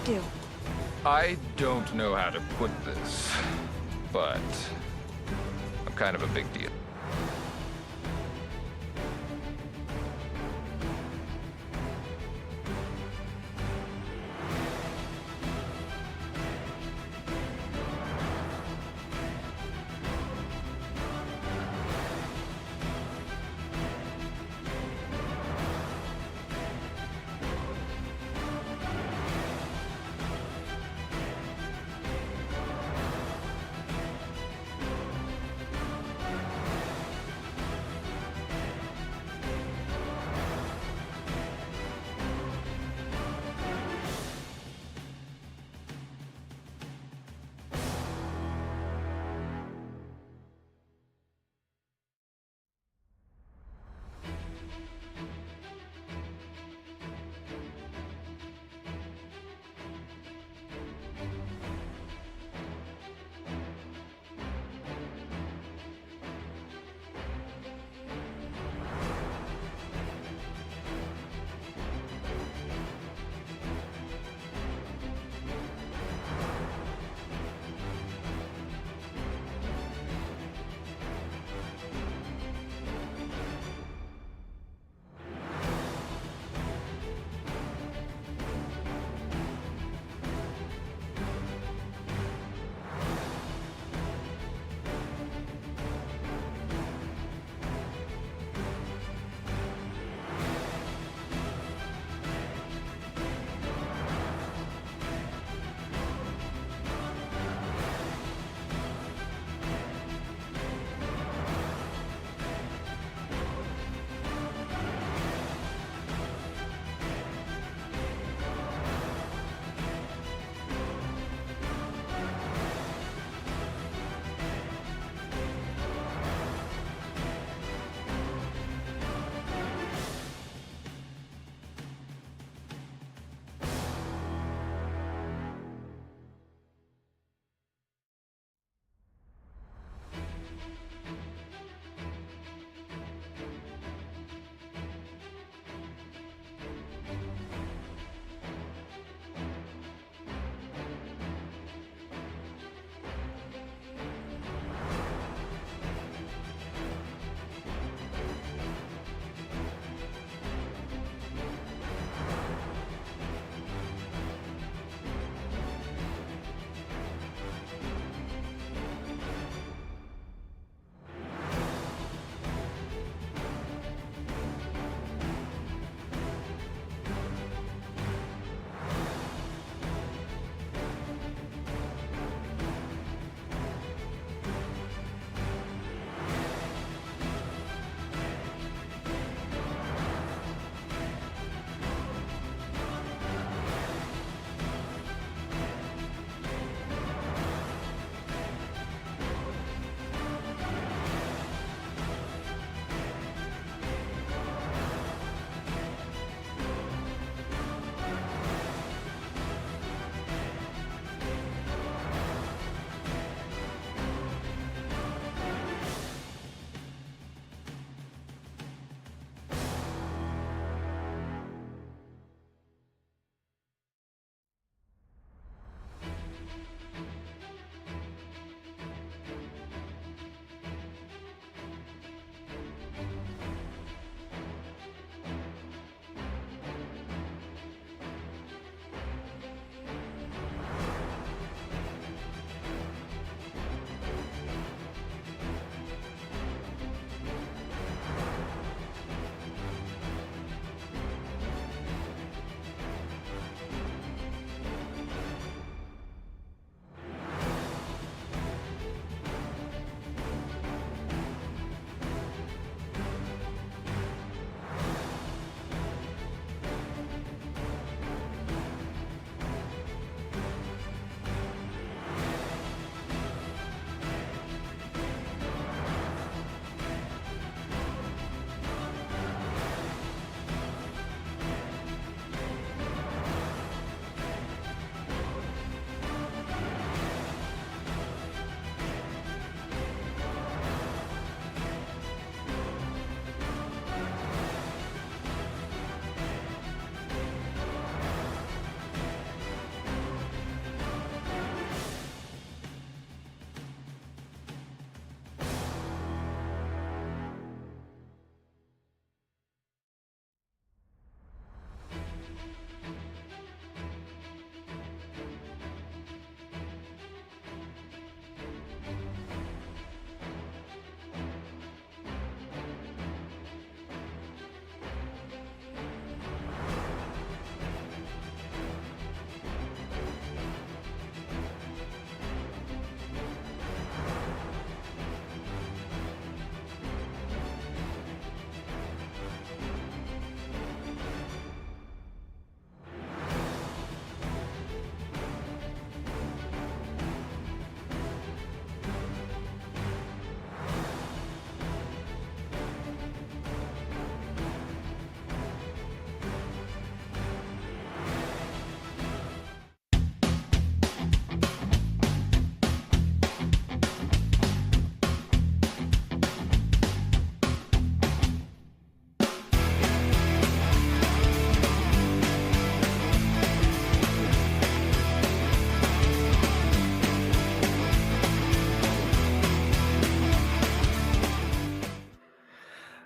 do? I don't know how to put this, but I'm kind of a big deal.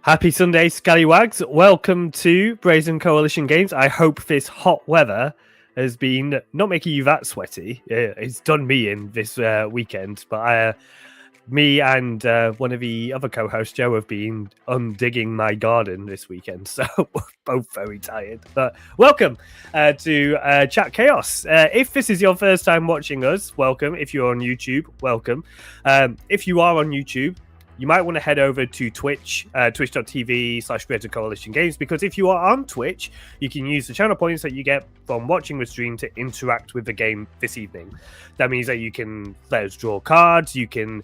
Happy Sunday, Scallywags. Welcome to Brazen Coalition Games. I hope this hot weather has been not making you that sweaty. It's done me in this weekend, but me and one of the other co-hosts, Joe, have been undigging my garden this weekend, so we're both very tired. But welcome to Chat Chaos. If this is your first time watching us, welcome. If you're on YouTube, welcome. If you are on YouTube, you might want to head over to Twitch, twitch.tv/Brazen Coalition Games, because if you are on Twitch, you can use the channel points that you get from watching the stream to interact with the game this evening. That means that you can let us draw cards, you can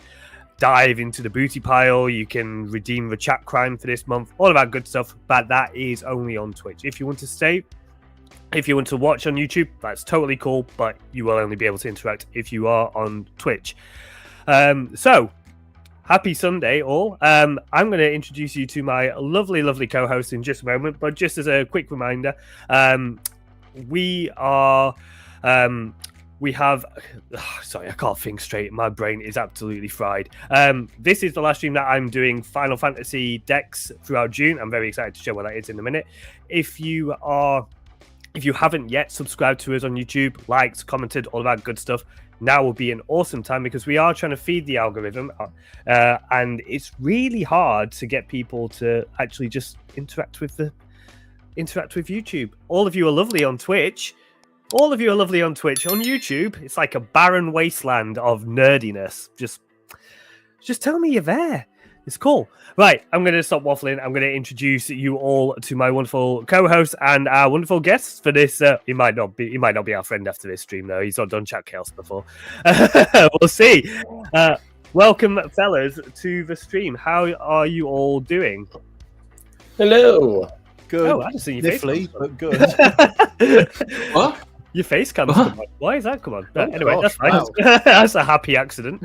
dive into the booty pile, you can redeem the chat crime for this month, all of that good stuff, but that is only on Twitch. If you want to watch on YouTube, that's totally cool, but you will only be able to interact if you are on Twitch. So happy Sunday, all. I'm going to introduce you to my lovely, lovely co-host in just a moment, but just as a quick reminder, we have... sorry, I can't think straight. My brain is absolutely fried. This is the last stream that I'm doing Final Fantasy decks throughout June. I'm very excited to show what that is in a minute. If you haven't yet subscribed to us on YouTube, liked, commented, all that good stuff, now will be an awesome time because we are trying to feed the algorithm, and it's really hard to get people to actually just interact with YouTube. All of you are lovely on Twitch. On YouTube, it's like a barren wasteland of nerdiness. Just tell me you're there. It's cool. Right, I'm going to stop waffling. I'm going to introduce you all to my wonderful co-hosts and our wonderful guests for this. He might not be our friend after this stream, though. He's not done Chat Chaos before. We'll see. Welcome, fellas, to the stream. How are you all doing? Hello. Good. Oh, I just see your face. But good. What? Your face cam has come on. Why is that come on? Anyway, gosh, that's fine. wow. That's a happy accident.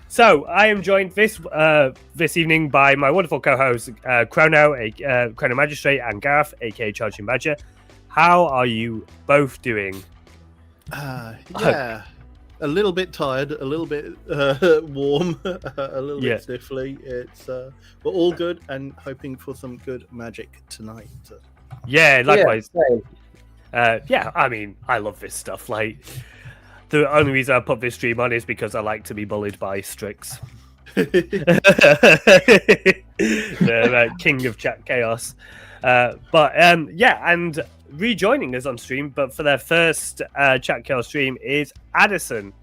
So I am joined this evening by my wonderful co-hosts, Chrono, Chrono Magistrate, and Gareth, aka Charging Badger. How are you both doing? Yeah. A little bit tired, a little bit warm, a little bit stiffly. We're all good and hoping for some good magic tonight. Yeah, likewise. Yeah, I mean, I love this stuff. Like, the only reason I put this stream on is because I like to be bullied by Strix. The king of Chat Chaos. And rejoining us on stream, but for their first Chat Chaos stream is Adderson.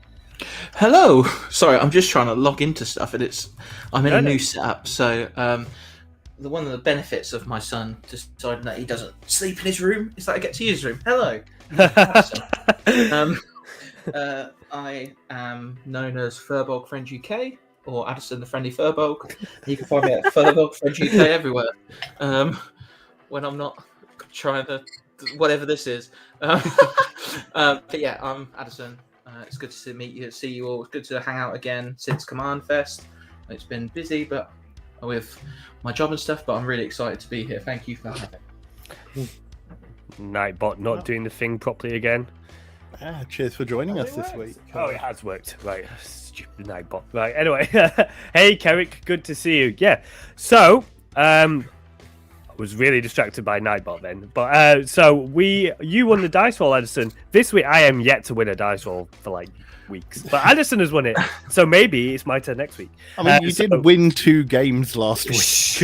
Hello. Sorry, I'm just trying to log into stuff, and I'm in a new setup. So, one of the benefits of my son deciding that he doesn't sleep in his room is that I get to use his room. Hello. I am known as Firbolg Friend UK or Adderson the Friendly Firbolg. You can find me at Firbolg Friend UK everywhere. When I'm not trying to whatever this is. But yeah, I'm Adderson. It's good to meet you, see you all. It's good to hang out again since Command Fest. It's been busy, but with my job and stuff. But I'm really excited to be here. Thank you for having. Nightbot not doing the thing properly again. Cheers for joining us this week. Oh, it has worked. Right. Stupid Nightbot. Right. Anyway. Hey, Kerrick. Good to see you. Yeah. So, I was really distracted by Nightbot then. But, you won the dice roll, Adderson. This week, I am yet to win a dice roll for, like, weeks. But Adderson has won it. So maybe it's my turn next week. I mean, you did win 2 games last week.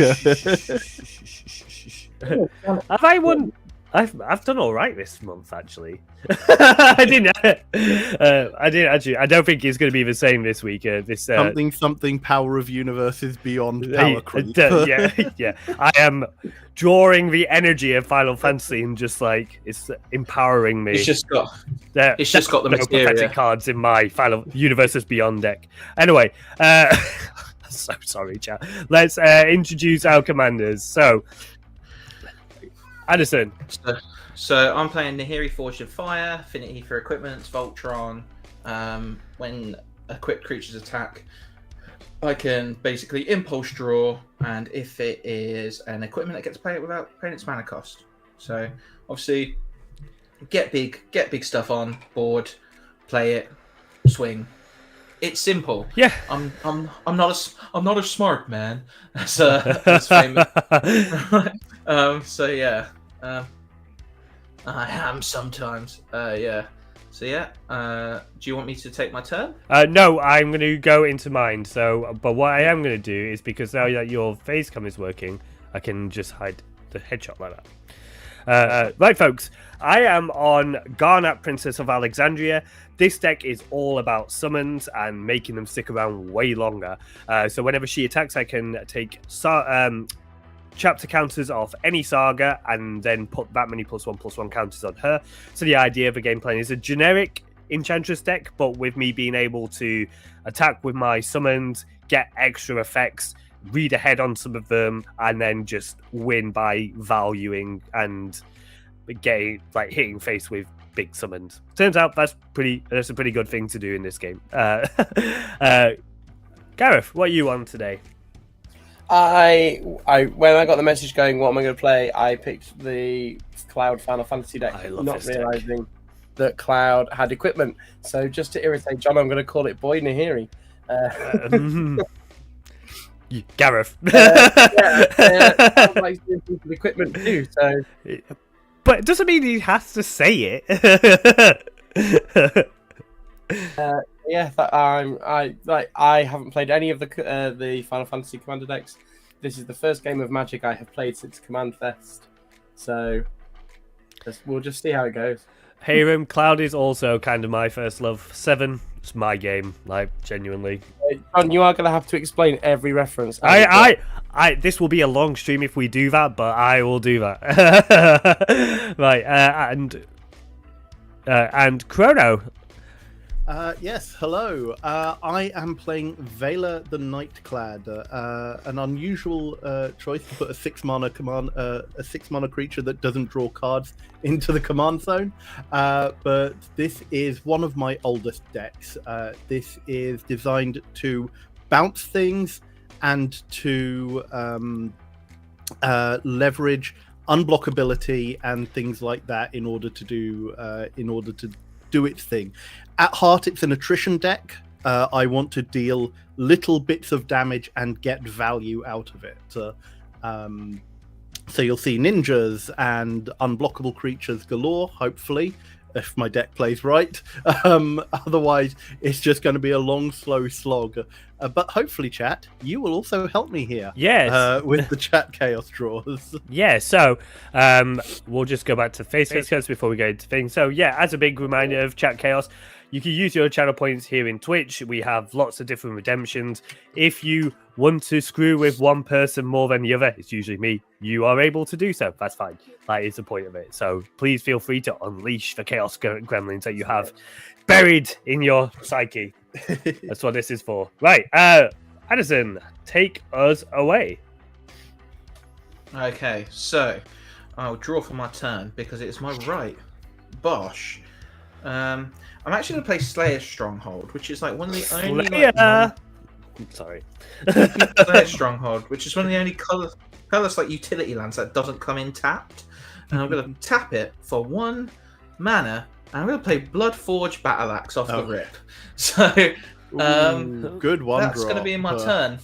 Have I won? I've done all right this month, actually. I didn't actually. I don't think it's going to be the same this week. Something power of universes beyond power creep. Yeah. I am drawing the energy of Final Fantasy and just like it's empowering me. It's just got the materia. Pathetic cards in my Final Universes Beyond deck. Anyway, so sorry, chat. Let's introduce our commanders. So, Adderson. So I'm playing Nahiri, Forged in Fire, Affinity for Equipments, Voltron. When equipped creatures attack, I can basically impulse draw, and if it is an equipment, it gets to play it without paying its mana cost. So obviously, get big stuff on board, play it, swing, It's simple. Yeah. I'm not a smart man. That's famous. So yeah. I am sometimes. Yeah. So yeah. Do you want me to take my turn? No, I'm going to go into mine. So, but what I am going to do is, because now that your face cam is working, I can just hide the headshot like that. Right, folks, I am on Garnet, Princess of Alexandria. This deck is all about summons and making them stick around way longer. So whenever she attacks, I can take chapter counters off any saga and then put that many +1/+1 counters on her. So the idea of the game plan is a generic Enchantress deck, but with me being able to attack with my summons, get extra effects, read ahead on some of them, and then just win by valuing and getting hitting face with big summons. Turns out that's a pretty good thing to do in this game. Gareth, what are you on today? I when I got the message going, what am I going to play? I picked the Cloud Final Fantasy deck, not realizing that Cloud had equipment. So just to irritate John, I'm going to call it Boy Nahiri. Gareth. I like doing things with equipment too. So, but it doesn't mean he has to say it. I haven't played any of the Final Fantasy Commander decks. This is the first game of Magic I have played since Command Fest. So we'll just see how it goes. Hayram, Cloud is also kind of my first love. 7, it's my game, genuinely. John, you are going to have to explain every reference. This will be a long stream if we do that, but I will do that. Right, and Chrono. Yes, hello. I am playing Vela the NightClad, an unusual choice to put a 6-mana creature that doesn't draw cards into the command zone. But this is one of my oldest decks. This is designed to bounce things and to leverage unblockability and things like that in order to do its thing. At heart, it's an attrition deck. I want to deal little bits of damage and get value out of it. So you'll see ninjas and unblockable creatures galore, hopefully, if my deck plays right. Otherwise, it's just going to be a long, slow slog. But hopefully, chat, you will also help me here. Yes. With the chat chaos draws. Yeah, so we'll just go back to face cards before we go into things. So yeah, as a big reminder of chat chaos, you can use your channel points here in Twitch. We have lots of different redemptions. If you want to screw with one person more than the other, it's usually me, you are able to do so. That's fine. That is the point of it. So please feel free to unleash the chaos gremlins that you have buried in your psyche. That's what this is for. Right, Adderson, take us away. Okay, so I'll draw for my turn because it's my right. Bosh. I'm actually going to play Slayer's Stronghold, which is one of the only... Sorry. Slayer's Stronghold, which is one of the only colorless utility lands that doesn't come in tapped. And I'm going to tap it for 1 mana, and I'm going to play Bloodforge Battle Axe off the rip. So... good one. That's going to be in my turn.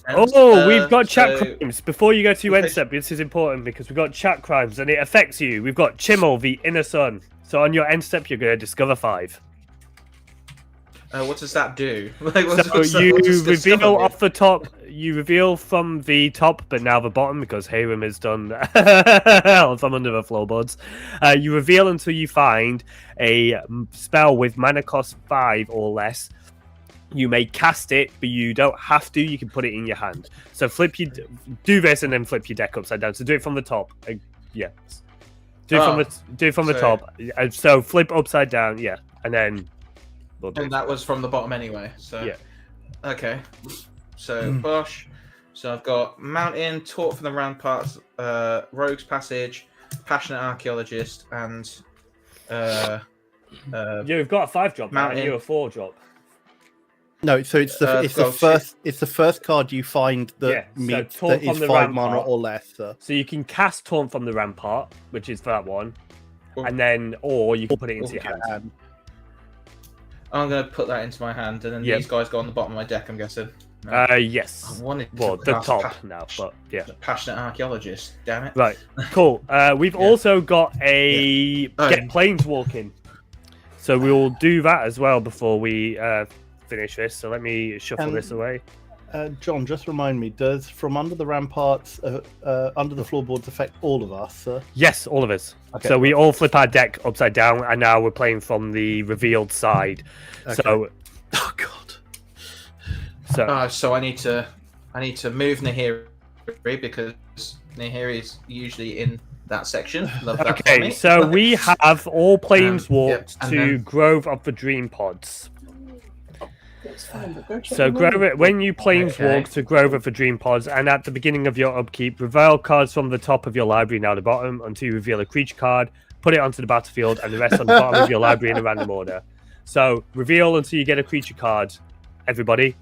We've got chat crimes. Before you go to your end step, this is important because we've got chat crimes and it affects you. We've got Chimmel, the Inner Sun. So on your end step, you're going to discover 5. What does that do? You reveal off the top. You reveal from the top, but now the bottom because Hayram has done from under the floorboards. You reveal until you find a spell with mana cost 5 or less. You may cast it, but you don't have to. You can put it in your hand. So do this and then flip your deck upside down. So do it from the top. Yeah. Do it from the top. So flip upside down. Yeah, and then. And that was from the bottom anyway. So yeah. Okay. So Bosh. So I've got Mountain, Taught from the Ramparts, Rogue's Passage, Passionate Archaeologist, and you've got a 5-drop, and you're a 4-drop. No, so it's the first card you find that meets that is 5 mana or less. So you can cast Taunt from the Rampart, which is that one, and then or you can put it into your hand. I'm going to put that into my hand, and then these guys go on the bottom of my deck, I'm guessing. No. Yes. I wanted Well, to the cast top now, but yeah. Passionate archaeologist, damn it. Right, cool. We've also got a get planeswalking. So we will do that as well before we finish this. So let me shuffle this away. John, just remind me, does From Under the Ramparts, Under the Floorboards affect all of us? Yes, all of us. Okay. So we all flip our deck upside down, and now we're playing from the revealed side. Okay. So, oh god. So I need to move Nahiri because Nahiri's usually in that section. Love that. Okay, so we have all planeswalked to then... Grove of the Dream Pods. So when you planeswalk to Grove of the Dream Pods, and at the beginning of your upkeep, reveal cards from the top of your library now the bottom until you reveal a creature card, put it onto the battlefield, and the rest on the bottom of your library in a random order. So reveal until you get a creature card, everybody.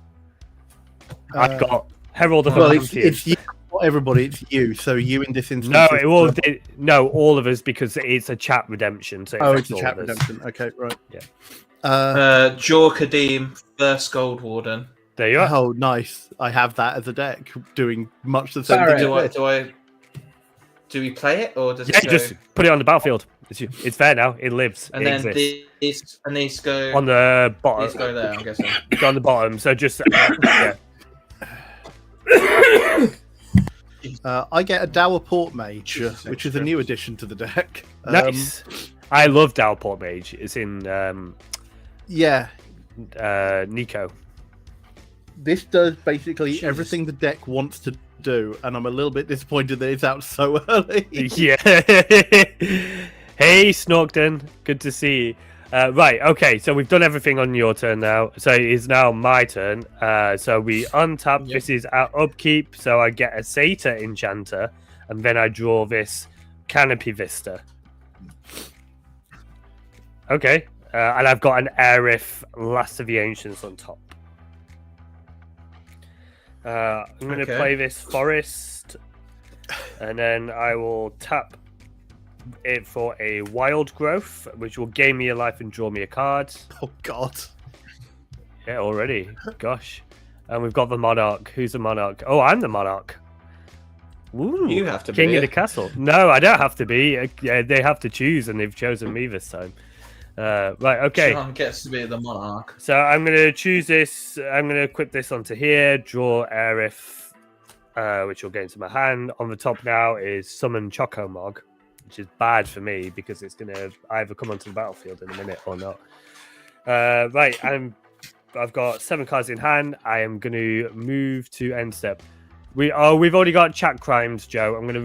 I've got Herald of the Pantheon. It's you, not everybody, it's you. So you in this instance. No, it will. No, all of us, because it's a chat redemption. So it's a chat redemption. Okay, right. Yeah. Jor Kadim, first Gold Warden. There you are. Oh, nice. I have that as a deck, doing much the same thing. Do we play it, or does it go... just put it on the battlefield. It's there now. It lives. And then these go on the bottom. These go there, I'm guessing. Go on the bottom. So just yeah. I get a Dowerport Mage, which is a new addition to the deck. Nice. I love Dowerport Mage. It's in Nico. This does basically everything the deck wants to do, and I'm a little bit disappointed that it's out so early. Yeah. Hey, Snorkton. Good to see you. Right, okay, so we've done everything on your turn now. So it's now my turn. So we untap. Yep. This is our upkeep. So I get a Satyr Enchanter, and then I draw this Canopy Vista. Okay, and I've got an Aerith Last of the Ancients on top. I'm going to play this Forest, and then I will tap it for a Wild Growth, which will gain me a life and draw me a card. Oh god. Yeah, already. Gosh. And we've got the Monarch. Who's the Monarch? Oh, I'm the Monarch. Ooh, you have to King be of the Castle. No, I don't have to be. Yeah, they have to choose, and they've chosen me this time. Right, okay. Sean gets to be the Monarch. So I'm going to choose this. I'm going to equip this onto here. Draw Aerith, which will get into my hand. On the top now is Summon Chocomog, which is bad for me because it's going to either come onto the battlefield in a minute or not. Right, I've got 7 cards in hand. I am going to move to end step. We've already got Chat Crimes, Joe. I'm going to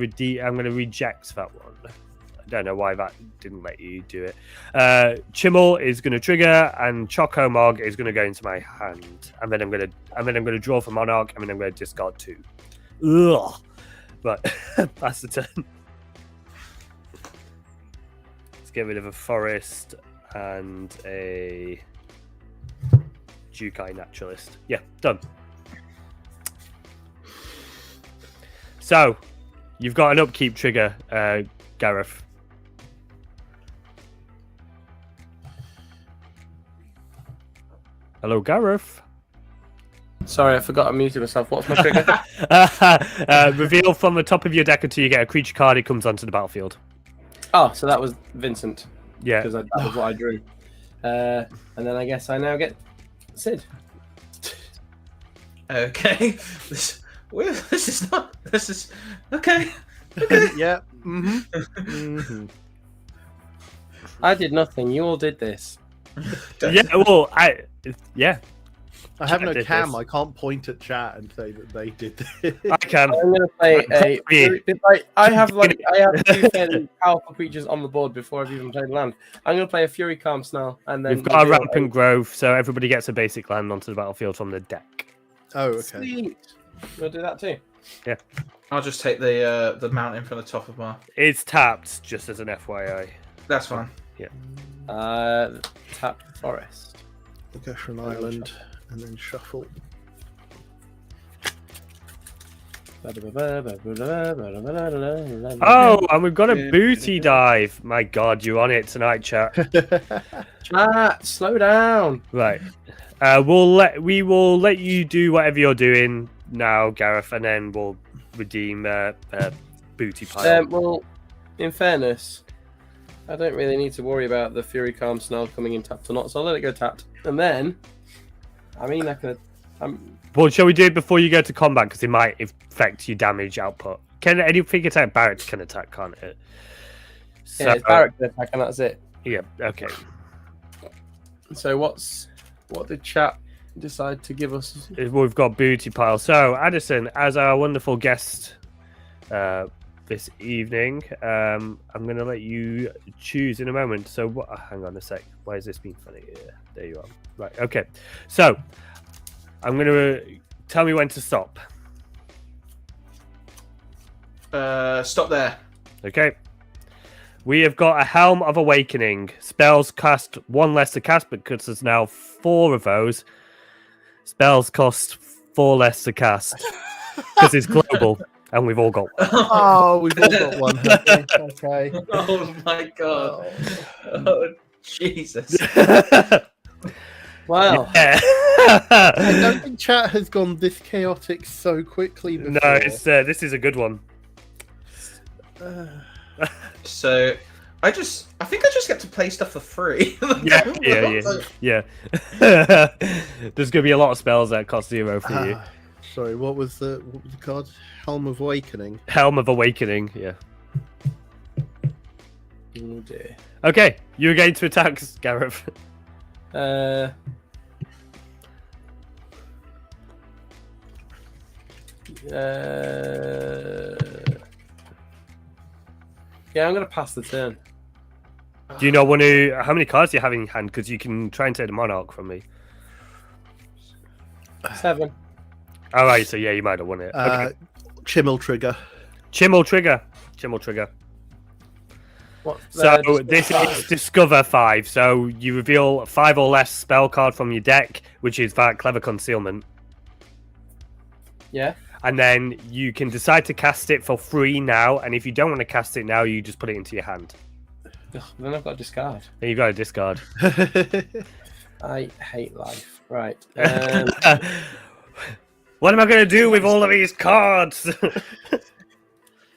reject that one. I don't know why that didn't let you do it. Chimmel is going to trigger, and Chocomog is going to go into my hand, and then I'm going to draw for Monarch, and then I'm going to discard 2. Ugh. But that's the turn. Let's get rid of a Forest and a Jukai Naturalist. Yeah, done. So, you've got an upkeep trigger, Gareth. Hello, Gareth. Sorry, I forgot I muted myself. What's my trigger? Reveal from the top of your deck until you get a creature card. It comes onto the battlefield. Oh, so that was Vincent. Yeah. Because that was what I drew. And then I guess I now get Sid. Okay. This is okay. Yeah. Mm-hmm. Mm-hmm. I did nothing. You all did this. Yeah. Well, I have no cam. I can't point at chat and say that they did this. I can. I'm going to play I have 2 fairly powerful creatures on the board before I've even played land. I'm going to play a Fury Calm Snarl, and then we've got a Rampant Growth, so everybody gets a basic land onto the battlefield from the deck. Oh, okay. Sweet. We'll do that too. Yeah. I'll just take the mountain from the top of my. It's tapped, just as an FYI. That's fine. Yeah. Tap Forest. We'll go for an island and then shuffle. Oh, and we've got a booty dive. My God, you're on it tonight, chat. Chat, slow down. Right. We will let you do whatever you're doing now, Gareth, and then we'll redeem booty pile. Well, in fairness, I don't really need to worry about the Fury Calm Snarl coming in tapped or not, so I'll let it go tapped. And then, I mean, I could. Well, shall we do it before you go to combat? Because it might affect your damage output. Can anything attack? Barrett can attack, can't it? So, Yeah, it's Barrett can attack, and that's it. Yeah, okay. So what did chat decide to give us? We've got booty pile. So, Adderson, as our wonderful guest this evening, I'm going to let you choose in a moment. So, hang on a sec. Why is this being funny? Yeah, there you are. Right, okay. So, I'm going to tell me when to stop. Stop there. Okay. We have got a Helm of Awakening. Spells cost 1 less to cast, because there's now 4 of those. Spells cost 4 less to cast. Because it's global, and we've all got one. Oh, we've all got one. Okay. Oh my God. Oh, Jesus. Wow. Yeah. I don't think chat has gone this chaotic so quickly before. No, it's this is a good one. So, I think I just get to play stuff for free. Yeah. There's gonna be a lot of spells that cost 0 for you. Sorry, what was the card? Helm of Awakening. Helm of Awakening, yeah. Oh dear. Okay, you're going to attack, Gareth. Yeah, I'm gonna pass the turn. Do you not want to? How many cards do you have in your hand? Because you can try and take the Monarch from me. 7. All right, so yeah, you might have won it. Okay. Chimmel Trigger. Chimmel Trigger. What? So this is Discover 5. So you reveal 5 or less spell card from your deck, which is that Clever Concealment. Yeah. And then you can decide to cast it for free now. And if you don't want to cast it now, you just put it into your hand. Ugh, then I've got to discard. Then you've got to discard. I hate life. Right. What am I going to do with all of these cards?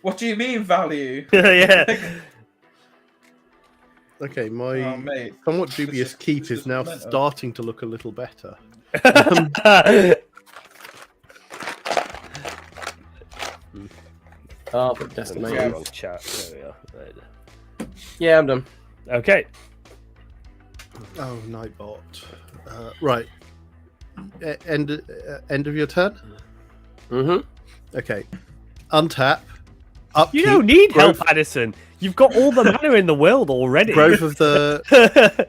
What do you mean value? Yeah. Okay, my Oh, mate. somewhat dubious keep is now starting to look a little better. Oh, but decimated. Wrong chat. There we are. Right. Yeah, I'm done. Okay. Oh, Nightbot. Right. End of your turn? Mm-hmm. Okay. Untap. Upkeep. You don't need help, Growth- Addison. You've got all the mana in the world already. Growth of the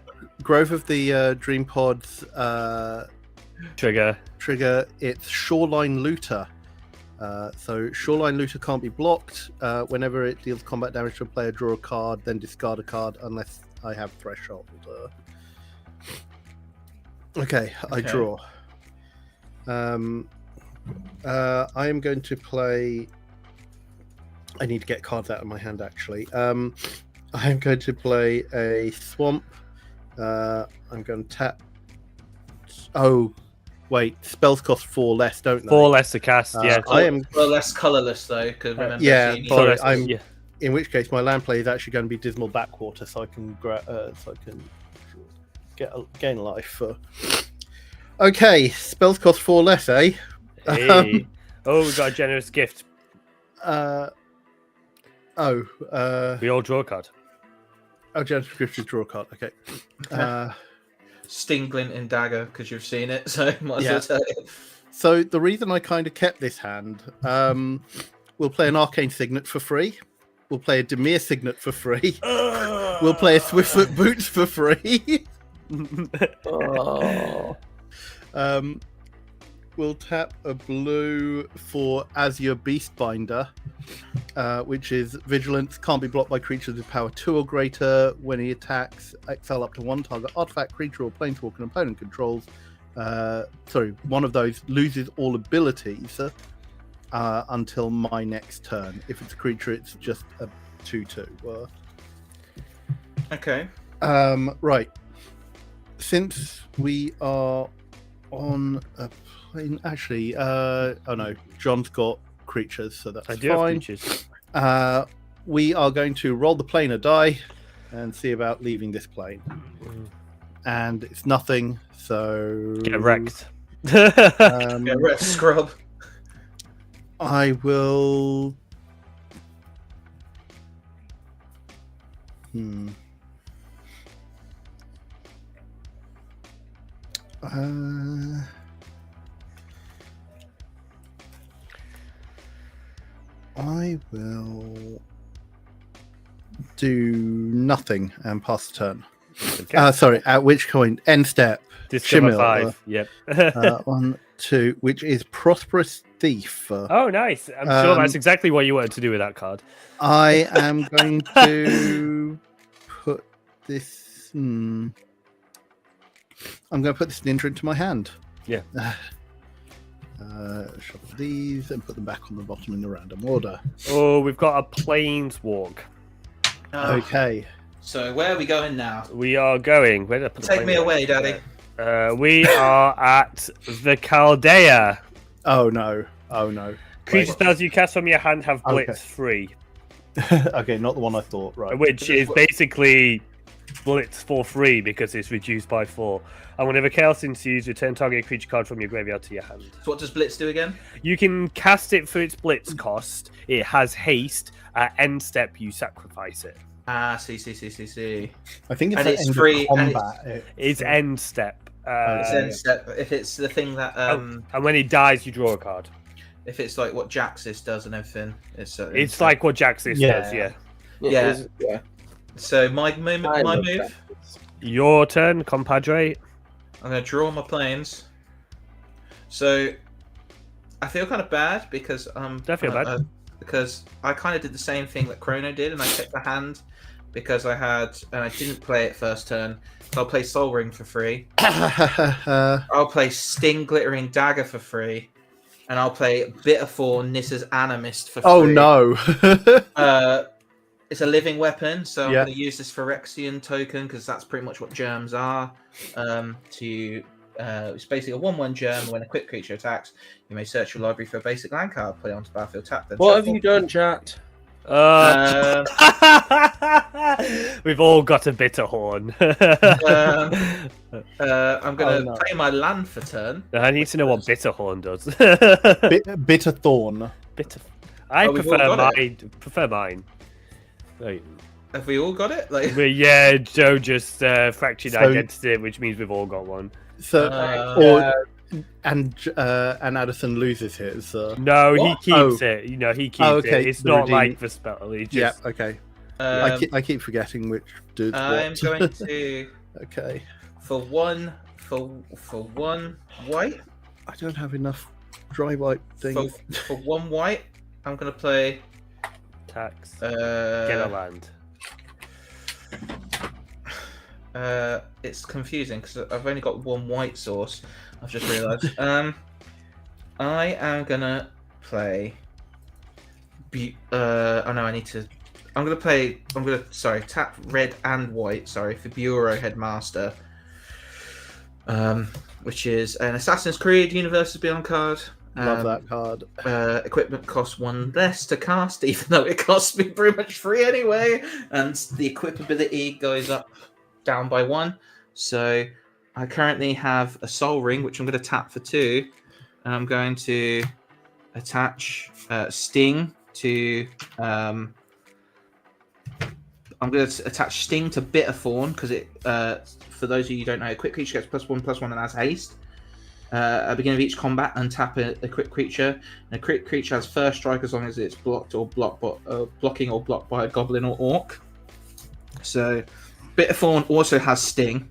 Dream Pods Trigger. It's Shoreline Looter. So Shoreline Looter can't be blocked. Whenever it deals combat damage to a player, draw a card, then discard a card unless I have Threshold. Okay, I draw. I am going to play. I need to get cards out of my hand, actually. I am going to play a Swamp. I'm going to tap. Oh, wait. Spells cost 4 less, don't they? 4 less to cast, yeah. I am. Well, less colourless though, because remember. Yeah, you need- sorry. So I'm. yeah. In which case, my land play is actually going to be Dismal Backwater, so I can gain life for. Okay, spells cost 4 less, eh? Hey. Oh, we got a generous gift. We all draw a card. Generous gift to draw a card. Okay. Sting, Glint, and Dagger, because you've seen it, so might as well tell you. So the reason I kind of kept this hand, we'll play an Arcane Signet for free. We'll play a Demir Signet for free. We'll play a Swiftfoot Boots for free. Oh. We'll tap a blue for Azure Beastbinder, which is Vigilance, can't be blocked by creatures with power 2 or greater. When he attacks, exile up to 1 target artifact, creature, or planeswalker an opponent controls. One of those loses all abilities. until my next turn. If it's a creature, it's just a 2/2. Okay. Right. Since we are on a plane, actually, oh no, John's got creatures, so that's I do have fine. creatures. We are going to roll the planar die and see about leaving this plane. And it's nothing, so Get wrecked. Yeah, red scrub. I will. I will do nothing and pass the turn. Okay. Sorry, at which point, end step. Discover Shimil, 5. Yep. 1, 2, which is Prosperous Thief. Oh, nice. I'm sure that's exactly what you wanted to do with that card. I am going to put this. I'm going to put this ninja into my hand. Yeah. Shuffle these and put them back on the bottom in the random order. Oh, we've got a planeswalk. Okay. So where are we going now? We are going. Where did I put the Take me planeswalk? away, Daddy. We are at the Chaldea. Oh no. Oh no. Creature spells you cast from your hand have Okay. Blitz 3, Okay, not the one I thought. Right. which is basically Blitz for free because it's reduced by 4. And whenever chaos ensues, return target creature card from your graveyard to your hand. So what does Blitz do again? You can cast it for its Blitz cost. It has haste. At end step, you sacrifice it. See. I think it's And at it's end of free, and combat. It's end step. It's end step. If it's the thing that and when it dies, you draw a card. if it's like what Jaxis does and everything, It's like what Jaxis does, yeah. Yeah. So my move. Your turn, compadre. I'm going to draw my planes. So I feel kind of bad because Don't feel bad. Because I kind of did the same thing that Chrono did, and I kept the hand because I didn't play it first turn. So I'll play Soul Ring for free. I'll play Sting Glittering Dagger for free, and I'll play Bitter Thorn Nissa's Animist for free. Oh no. It's a living weapon, so I'm Yeah. going to use this Phyrexian token because that's pretty much what germs are. It's basically a 1/1 germ. When a quick creature attacks, you may search your library for a basic land card, put it onto battlefield tap. Then What have shuffle. you done, chat? We've all got a bitter horn. I'm going to play my land for turn. I need to know what bitter horn does. Bitter Thorn. Bitter. I Oh, we've all prefer got mine. Prefer mine. Wait. Have we all got it? Like, But yeah, Joe just fractured So- identity, which means we've all got one. So, and Addison loses his. No, he What? keeps it. You know, he keeps okay, it. It's the not redeem- like the spell. He Yeah. just... Okay. um, I keep forgetting which dude's I'm what. going to Okay. for one white. I don't have enough dry white things. For one white, I'm going to play. Tax. Get a Uh, land. it's confusing because I've only got one white source. I've just realised. I am gonna play. Oh no, I need to. I'm gonna play. Tap red and white. Sorry for Bureau Headmaster. Which is an Assassin's Creed Universes Beyond card. Love that card. Equipment costs 1 less to cast, even though it costs me pretty much free anyway. And the equipability goes down by 1. So I currently have a Soul Ring, which I'm going to tap for 2. And I'm going to attach Sting to. I'm going to attach Sting to Bitter Thorn because it. For those of you who don't know, a quick creature gets +1/+1 and has haste. At the beginning of each combat, untap a quick creature. And a quick creature has first strike as long as it's blocking or blocked by a goblin or orc. So, Bitter Thorn also has Sting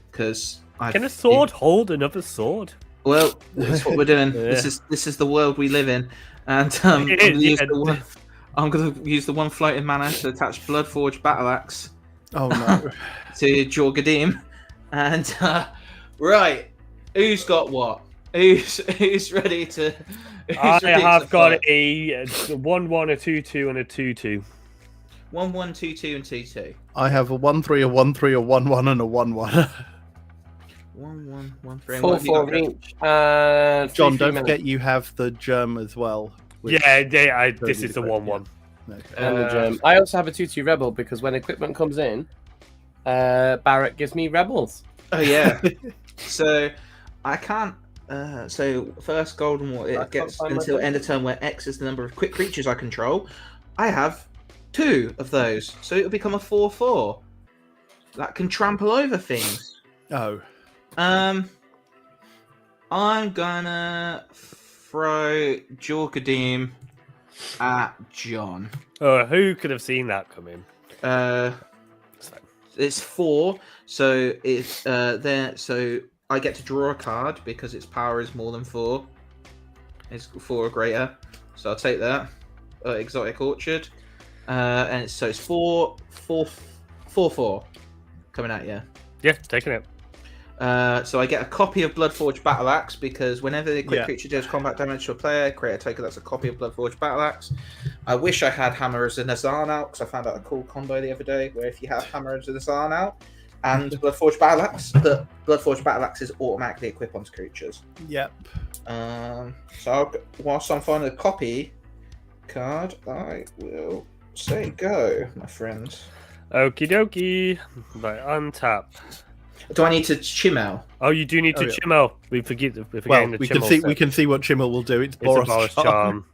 because Can a sword hold another sword? Well, that's what we're doing. Yeah. This is the world we live in, and I'm going to use the one floating mana to attach Bloodforge Battle Axe Oh no. to Jorgadim, and right. Who's got what? Who's ready to? I have got a 1-1, a 2-2, and a 2-2. 1-1, 2-2, and 2-2. I have a 1-3, a 1-3, a 1-1, and a 1-1. 1-1, 1-3. 4-4 each. And John, 3-3 don't minutes. forget you have the germ as well. Yeah, this is the 1-1. Okay. And the gem. I also have a 2-2 rebel because when equipment comes in, Barrett gives me rebels. Oh yeah. So I can't. So first golden war, it gets until end of turn where X is the number of quick creatures I control. I have 2 of those, so it'll become a 4/4 that can trample over things. Oh. I'm gonna throw Jorkadim at John. Oh, who could have seen that coming? It's 4, so it's there. So I get to draw a card because its power is more than 4. It's 4 or greater, so I'll take that. Exotic Orchard, and so it's 4/4 coming at you. Yeah, taking it. So I get a copy of Bloodforged Battle Axe because whenever the quick Yeah. creature deals combat damage to a player, create a token that's a copy of Bloodforged Battle Axe. I wish I had Hammer as an Azarn out because I found out a cool combo the other day where if you have Hammer as an Azarn out and Bloodforged Battle Axe, the Bloodforged Battle Axe is automatically equipped onto creatures. Yep. So whilst I'm finding a copy card, I will say go, my friends. Okie dokie. Right, untap. Do I need to Chimmel? Oh, you do need to yeah. Chimmel. We're forgetting Well, the we can Chimmel see set. we can see what Chimmel will do. It's It's a Boros Boris Charm. charm.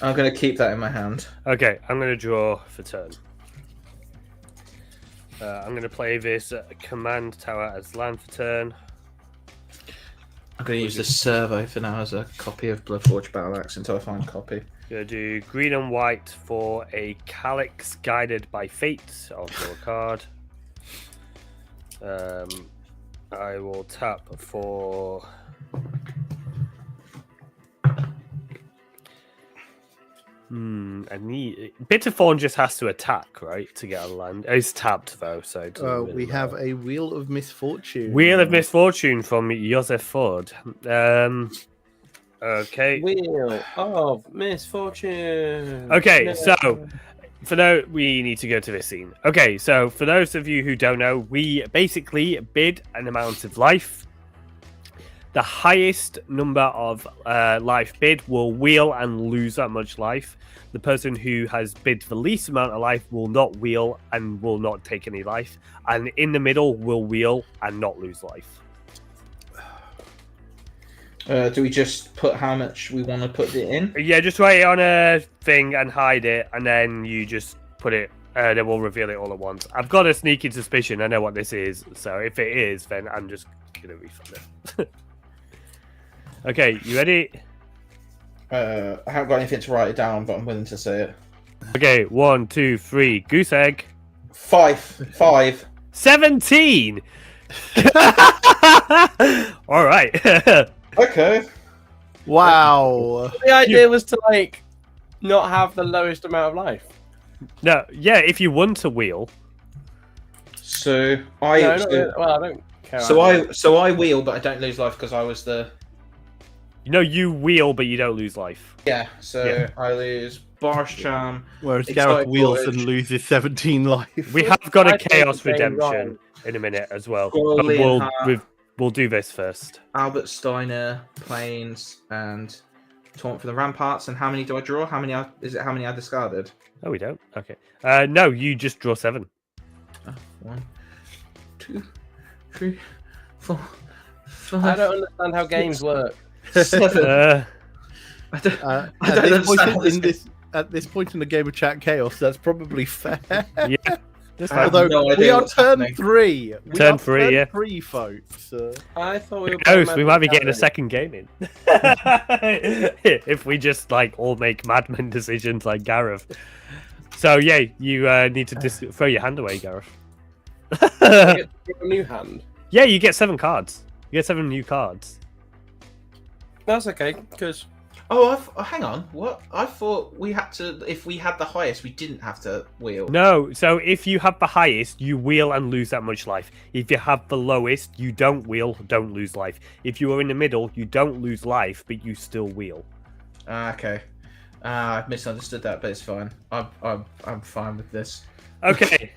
I'm going to keep that in my hand. Okay, I'm going to draw for turn. I'm going to play this command tower as land for turn. I'm going to use the servo for now as a copy of Bloodforged Battle Axe until I find a copy. Going to do green and white for a Calyx guided by fate. I'll draw a card. I will tap for I need Bit of Fawn just has to attack, right, to get a land. It's tapped though, so it doesn't really We have matter. a Wheel of Misfortune. Wheel of Misfortune from Joseph Ford. Okay. Wheel of Misfortune. Okay, No. so we need to go to this scene. Okay, so for those of you who don't know, we basically bid an amount of life. The highest number of life bid will wheel and lose that much life. The person who has bid the least amount of life will not wheel and will not take any life. And in the middle will wheel and not lose life. Do we just put how much we want to put it in? Yeah, just write it on a thing and hide it, and then you just put it, then we'll reveal it all at once. I've got a sneaking suspicion I know what this is, so if it is, then I'm just going to refund it. Okay, you ready? I haven't got anything to write it down, but I'm willing to say it. Okay, 1, 2, 3, goose egg. 5. 17! All right. Okay. Wow. The idea was to not have the lowest amount of life. No, yeah, if you want to wheel. So No, I don't care. so I wheel, but I don't lose life because I was the You wheel, but you don't lose life. So Yeah. I lose Bar's Charm. Whereas Exotic Gareth wheels Voyage. and loses 17 life. We have got I a think Chaos it's going Redemption in a minute as well. Squirrel But Leonhardt. we'll do this first. Albert Steiner, Plains, and Taunt for the Ramparts. And how many do I draw? How many I discarded? Oh, we don't? Okay. No, you just draw 7. 1, 2, 3, 4, 5. I don't understand how games work. 7. I don't At understand this point in the game of chat chaos, that's probably fair. Yeah. That's I have fine. Although no we idea are what's turn happening. 3. Turn three, yeah. 3, folks. I thought we Who were playing knows? We might be Magic getting a Gathering. second game in. If we just all make madman decisions like Gareth. So yeah, you need to throw your hand away, Gareth. I get to draw a new hand. Yeah, you get 7 cards. You get 7 new cards. That's okay, because hang on. What? I thought we had to. If we had the highest, we didn't have to wheel. No, so if you have the highest, you wheel and lose that much life. If you have the lowest, you don't wheel, don't lose life. If you are in the middle, you don't lose life, but you still wheel. Okay. I misunderstood that, but it's fine. I'm fine with this. Okay.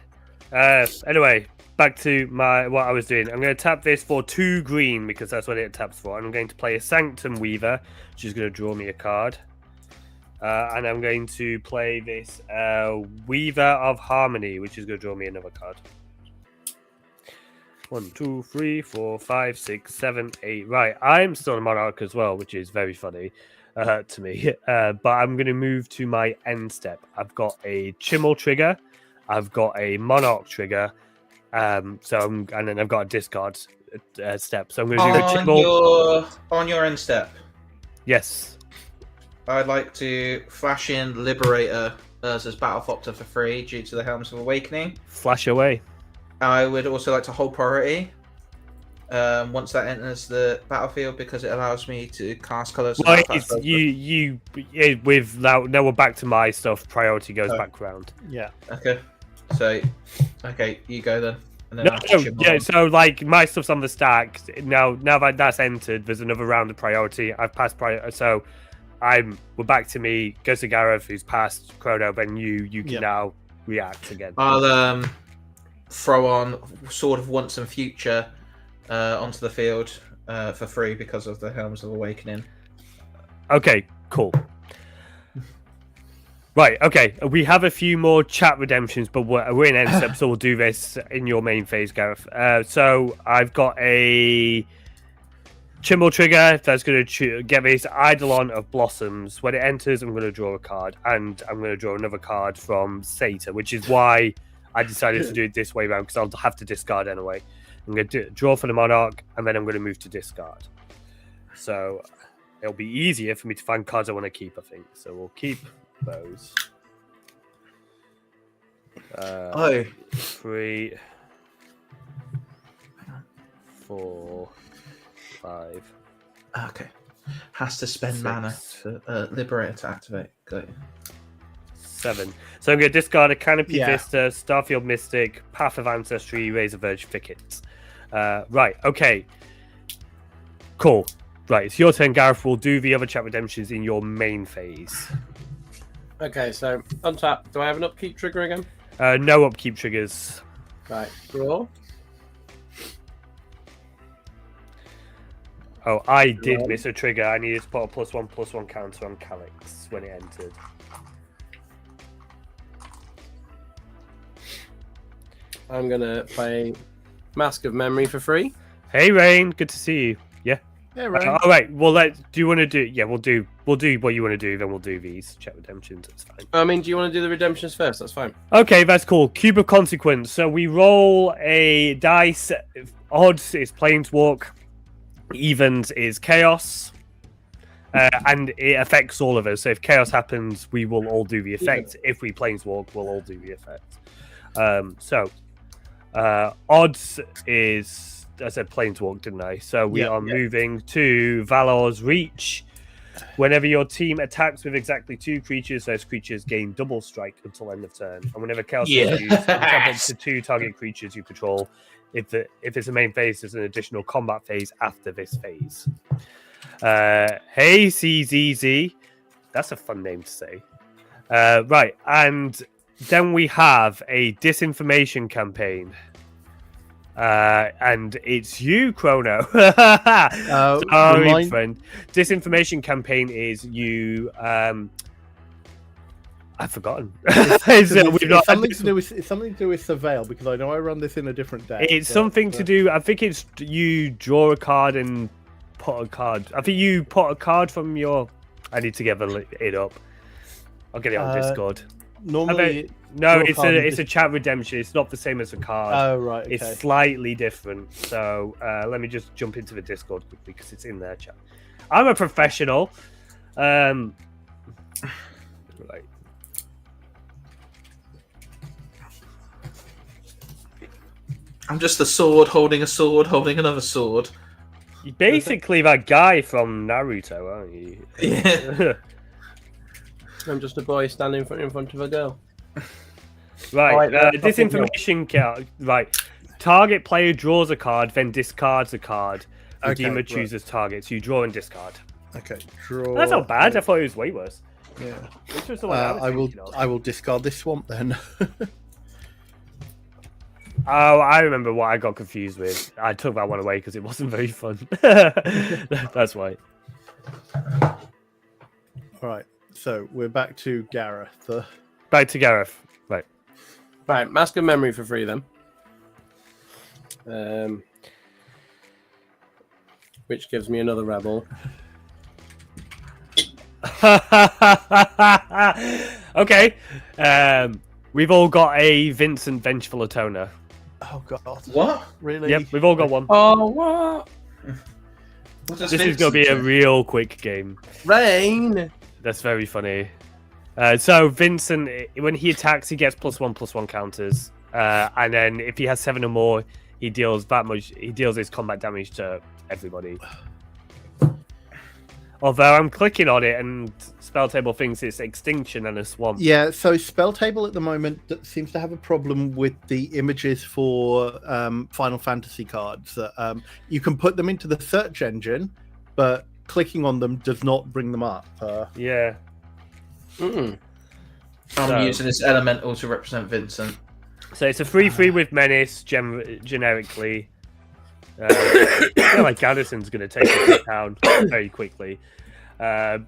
Anyway, back to what I was doing. I'm going to tap this for 2 green because that's what it taps for. And I'm going to play a Sanctum Weaver, which is going to draw me a card. And I'm going to play this Weaver of Harmony, which is going to draw me another card. 1, 2, 3, 4, 5, 6, 7, 8. Right, I'm still a Monarch as well, which is very funny to me. But I'm going to move to my end step. I've got a Chimmel trigger. I've got a Monarch trigger. And then I've got a discard step. So I'm going to do the Chimmel. On your end step. Yes. I'd like to flash in Liberator as Battle Fopter for free due to the Helms of Awakening. Flash away. I would also like to hold priority once that enters the battlefield because it allows me to cast colours. Well, now we're back to my stuff. Priority goes back round. Yeah. Okay. So, okay, you go then. And then so like my stuff's on the stack. Now that that's entered, there's another round of priority. I've passed priority, so we're back to me. Goes to Gareth, who's passed Chrono, then you can now react again. I'll throw on Sword of Once and Future onto the field for free because of the Helms of Awakening. Okay, cool. Right, okay. We have a few more chat redemptions, but we're in end step, so we'll do this in your main phase, Gareth. So I've got a Chimmel trigger that's going to get this Eidolon of Blossoms. When it enters, I'm going to draw a card, and I'm going to draw another card from Sata, which is why I decided to do it this way around, because I'll have to discard anyway. I'm going to draw for the Monarch, and then I'm going to move to discard. So it'll be easier for me to find cards I want to keep, I think. So we'll keep those. 3, 4, 5. Okay. Has to spend 6. mana for Liberator to activate. Go. 7. So I'm going to discard a Canopy Vista, Starfield Mystic, Path of Ancestry, Razor Verge Thicket. Right, okay. Cool. Right, it's your turn, Gareth. We'll do the other chat redemptions in your main phase. Okay, so untap. Do I have an upkeep trigger again? No upkeep triggers. Right, draw. Oh, I did miss a trigger. I needed to put a +1/+1 counter on Calyx when it entered. I'm gonna play Mask of Memory for free. Hey, Rain. Good to see you. Yeah. Yeah, right. All right. Well, do you want to do? Yeah, we'll do what you want to do. Then we'll do these chat redemptions. It's fine. I mean, do you want to do the redemptions first? That's fine. Okay, that's cool. Cube of Consequence. So we roll a dice. Odds is Planeswalk. Evens is Chaos. And it affects all of us. So if Chaos happens, we will all do the effect. If we Planeswalk, we'll all do the effect. Odds is... I said Planeswalk, didn't I? So we are moving to Valor's Reach. Whenever your team attacks with exactly 2 creatures, those creatures gain double strike until end of turn. And whenever Chaos is used, tap up to 2 target creatures you control. If it's a main phase, there's an additional combat phase after this phase. Hey, CZZ. That's a fun name to say. Right, and then we have a disinformation campaign. And it's you, Chrono. Sorry, friend. Disinformation campaign is you. I've forgotten. It's something to do with Surveil, because I know I run this in a different deck. It's something to do. I think it's you draw a card and put a card. I think you put a card from your. I need to get it up. I'll get it on Discord. Normally, it's a chat redemption. It's not the same as a card. Oh right, okay. It's slightly different. So let me just jump into the Discord quickly because it's in there, chat. I'm a professional. Right. I'm just a sword holding another sword. You're basically that guy from Naruto, aren't you? Yeah. I'm just a boy standing in front of a girl. Right, Alright, this information card. Right, target player draws a card, then discards a card. Redeemer right. chooses target, so you draw and discard. Okay, draw. That's not bad. I thought it was way worse. Yeah. Which was the one I was thinking of. I will discard this swamp then. Oh, I remember what I got confused with. I took that one away because it wasn't very fun. That's why. All right, so we're back to Gareth. Back to Gareth. Right. Right, Mask of Memory for free then. Which gives me another rebel. Okay. We've all got a Vincent Vengeful Atoner. Oh god. What? Really? Yep, we've all got one. Oh, what? What does This is going to be a Vincent real quick game. Rain! That's very funny. So Vincent, when he attacks, he gets +1/+1 counters, and then if he has 7 or more, he deals that much. He deals his combat damage to everybody. Although I'm clicking on it, and Spell Table thinks it's Extinction and a Swamp. Yeah, so Spell Table at the moment seems to have a problem with the images for Final Fantasy cards. You can put them into the search engine, but clicking on them does not bring them up. Yeah. Mm-mm. I'm So- using this elemental to represent Vincent. So it's a 3/3 with Menace, generically. I feel like Adderson's going to take it down very quickly.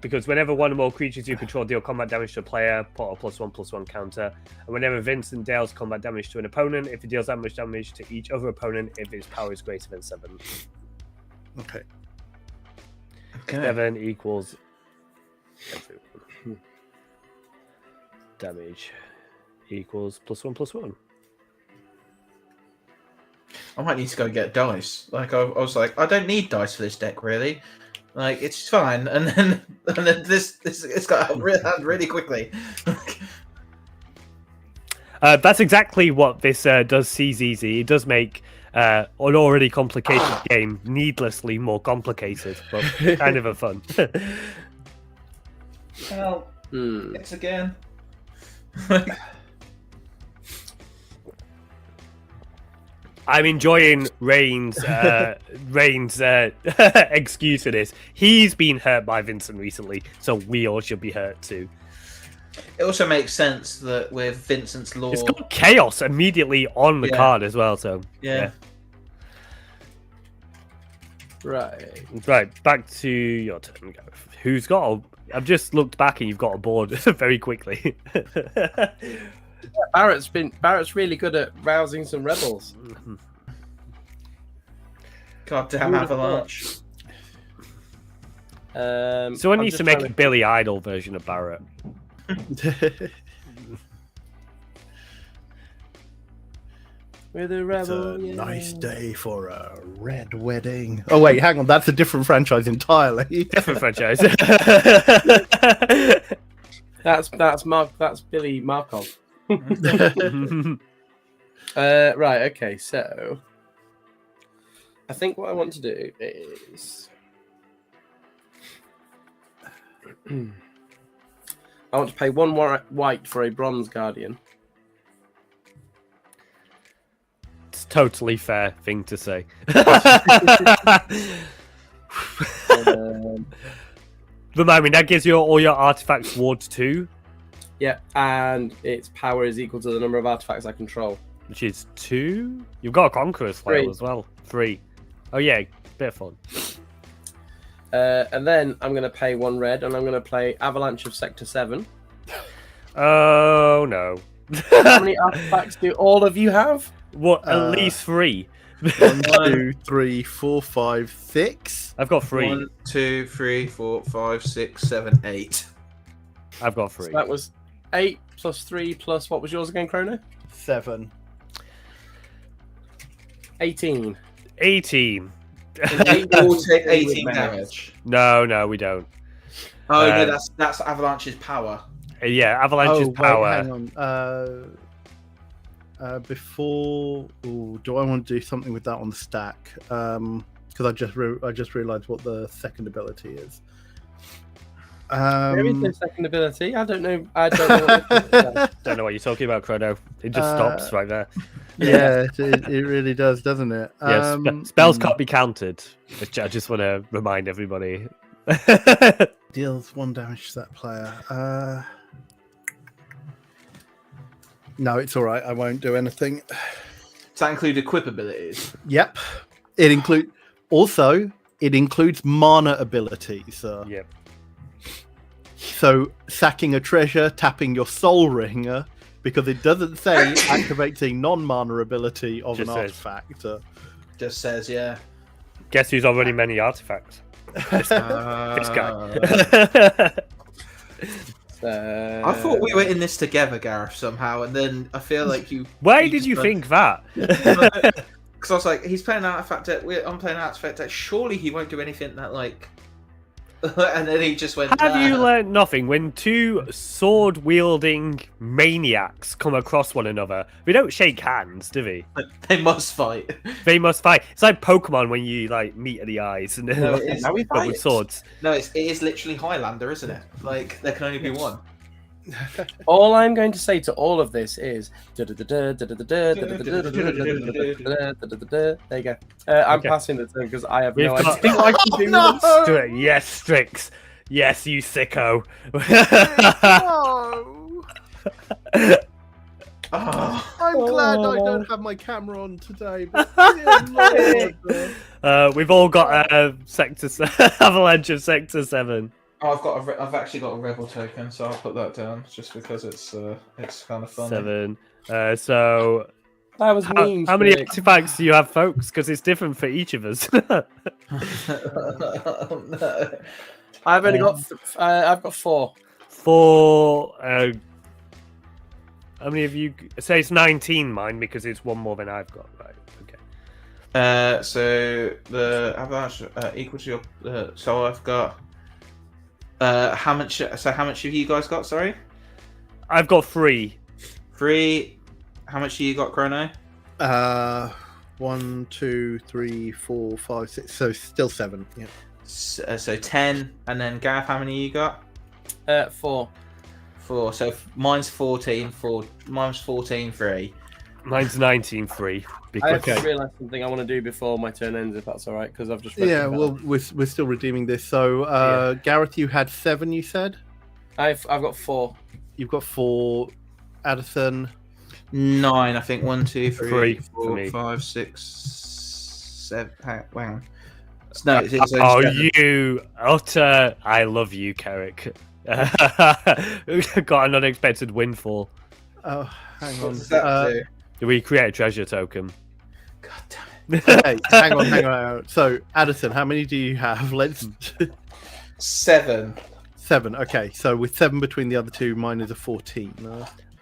Because whenever one or more creatures you control deal combat damage to a player, put a +1/+1 counter. And whenever Vincent deals combat damage to an opponent, if he deals that much damage to each other opponent, if his power is greater than 7. Okay. 7 equals everyone. Damage equals +1/+1. I might need to go get dice. Like I was like, I don't need dice for this deck, really. Like it's fine, and then this it's got out really quickly. That's exactly what this does. CZZ. It does make an already complicated game needlessly more complicated, but kind of a fun. Well, Hmm. it's again. I'm enjoying Rain's excuse for this. He's been hurt by Vincent recently, so we all should be hurt too. It also makes sense that with Vincent's law, It's got chaos immediately on the Yeah. card as well. So yeah. right, back to your turn, Gareth. Who's got? I've just looked back and you've got a board very quickly. Barrett's really good at rousing some rebels. Goddamn avalanche. Someone I'm needs to just make trying a Billy Idol version of Barrett. With a It's rebel. a yeah. nice day for a red wedding. Oh wait, hang on, that's a different franchise entirely. Different franchise. That's Billy Markov. Right, okay, so I think what I want to do is I want to pay 1 white for a bronze guardian. It's a totally fair thing to say. Remind me, that gives you all your artifacts wards 2, Yeah, and its power is equal to the number of artifacts I control. which is 2. You've got a Conqueror's Flail 3. as well. 3. Oh yeah, bit of fun. And then I'm going to pay 1 red, and I'm going to play Avalanche of Sector 7. Oh no. How many artifacts do all of you have? What? At least 3. 1, 2, 3, 4, 5, 6. I've got 3. 1, 2, 3, 4, 5, 6, 7, 8. I've got 3. So that was 8 plus 3 plus what was yours again, Chrono? 7. 18. 18. We all take 18 damage. No, we don't. Oh no, that's Avalanche's power. Yeah, Avalanche's Wait, power. hang on. Before, do I want to do something with that on the stack? because I just realised what the second ability is. There is no second ability. I don't know. I don't know. Don't know what you're talking about, Chrono. It just stops right there. Yeah, it really does, doesn't it? Yes, spells can't be counted. Which I just want to remind everybody. Deals 1 damage to that player. No, it's all right. I won't do anything. Does that include equip abilities? Yep. It includes mana abilities. Yep. So sacking a treasure, tapping your soul ring, because it doesn't say activating non-mana ability of Just an says. artifact. Just says, yeah. Guess who's already many artifacts? This guy. I thought we were in this together, Gareth, somehow, and then I feel like you. Why did you think that? Because I was like, he's playing artifact deck. I'm playing artifact deck. Surely he won't do anything that like. And then he just went. Have you learned nothing when two sword-wielding maniacs come across one another? We don't shake hands, do we? They must fight. They must fight. It's like Pokemon when you like meet at the eyes and No, it is. Now we but fight. with swords. No, it is literally Highlander, isn't it? Like there can only be one. All I'm going to say to all of this is there you go. I'm Okay. passing the turn because I have We've no got- idea what I can do with this. Yes, Strix. Yes, you sicko. Oh, I'm glad I don't have my camera on today. But dear Lord. We've all got avalanche of Sector 7. I've actually got a rebel token, so I'll put that down just because it's kind of funny. 7. So That was mean. how many Nick. artifacts do you have, folks? Because it's different for each of us. Oh, no. I've only got. I've got 4. 4. How many of you say it's 19 mine because it's one more than I've got, right? Okay. So the avalanche equal to your. So I've got. How much? So how much have you guys got? Sorry. I've got 3. 3. How much have you got, Chrono? 1, 2, 3, 4, 5, 6. So still 7. Yeah. So 10, and then Gav, how many you got? 4. 4. So mine's 14. 4. Mine's 14. 3. Mine's 19 free. I have Because to realise something I want to do before my turn ends, if that's all right, because I've just. read Yeah, the well, we're still redeeming this. So, Gareth, you had 7, you said? I've got 4. You've got 4. Addison. 9, I think. 1, 2, 3, 3 for 4, me. 5, 6, 7. Hang on. No, it's oh, 7. you utter! I love you, Carrick. Got an unexpected windfall. Oh, hang What on. does that do? We create a treasure token. God damn it. Okay, hang on. So, Addison, how many do you have? Let's 7. 7. Okay, so with 7 between the other two, mine is a 14.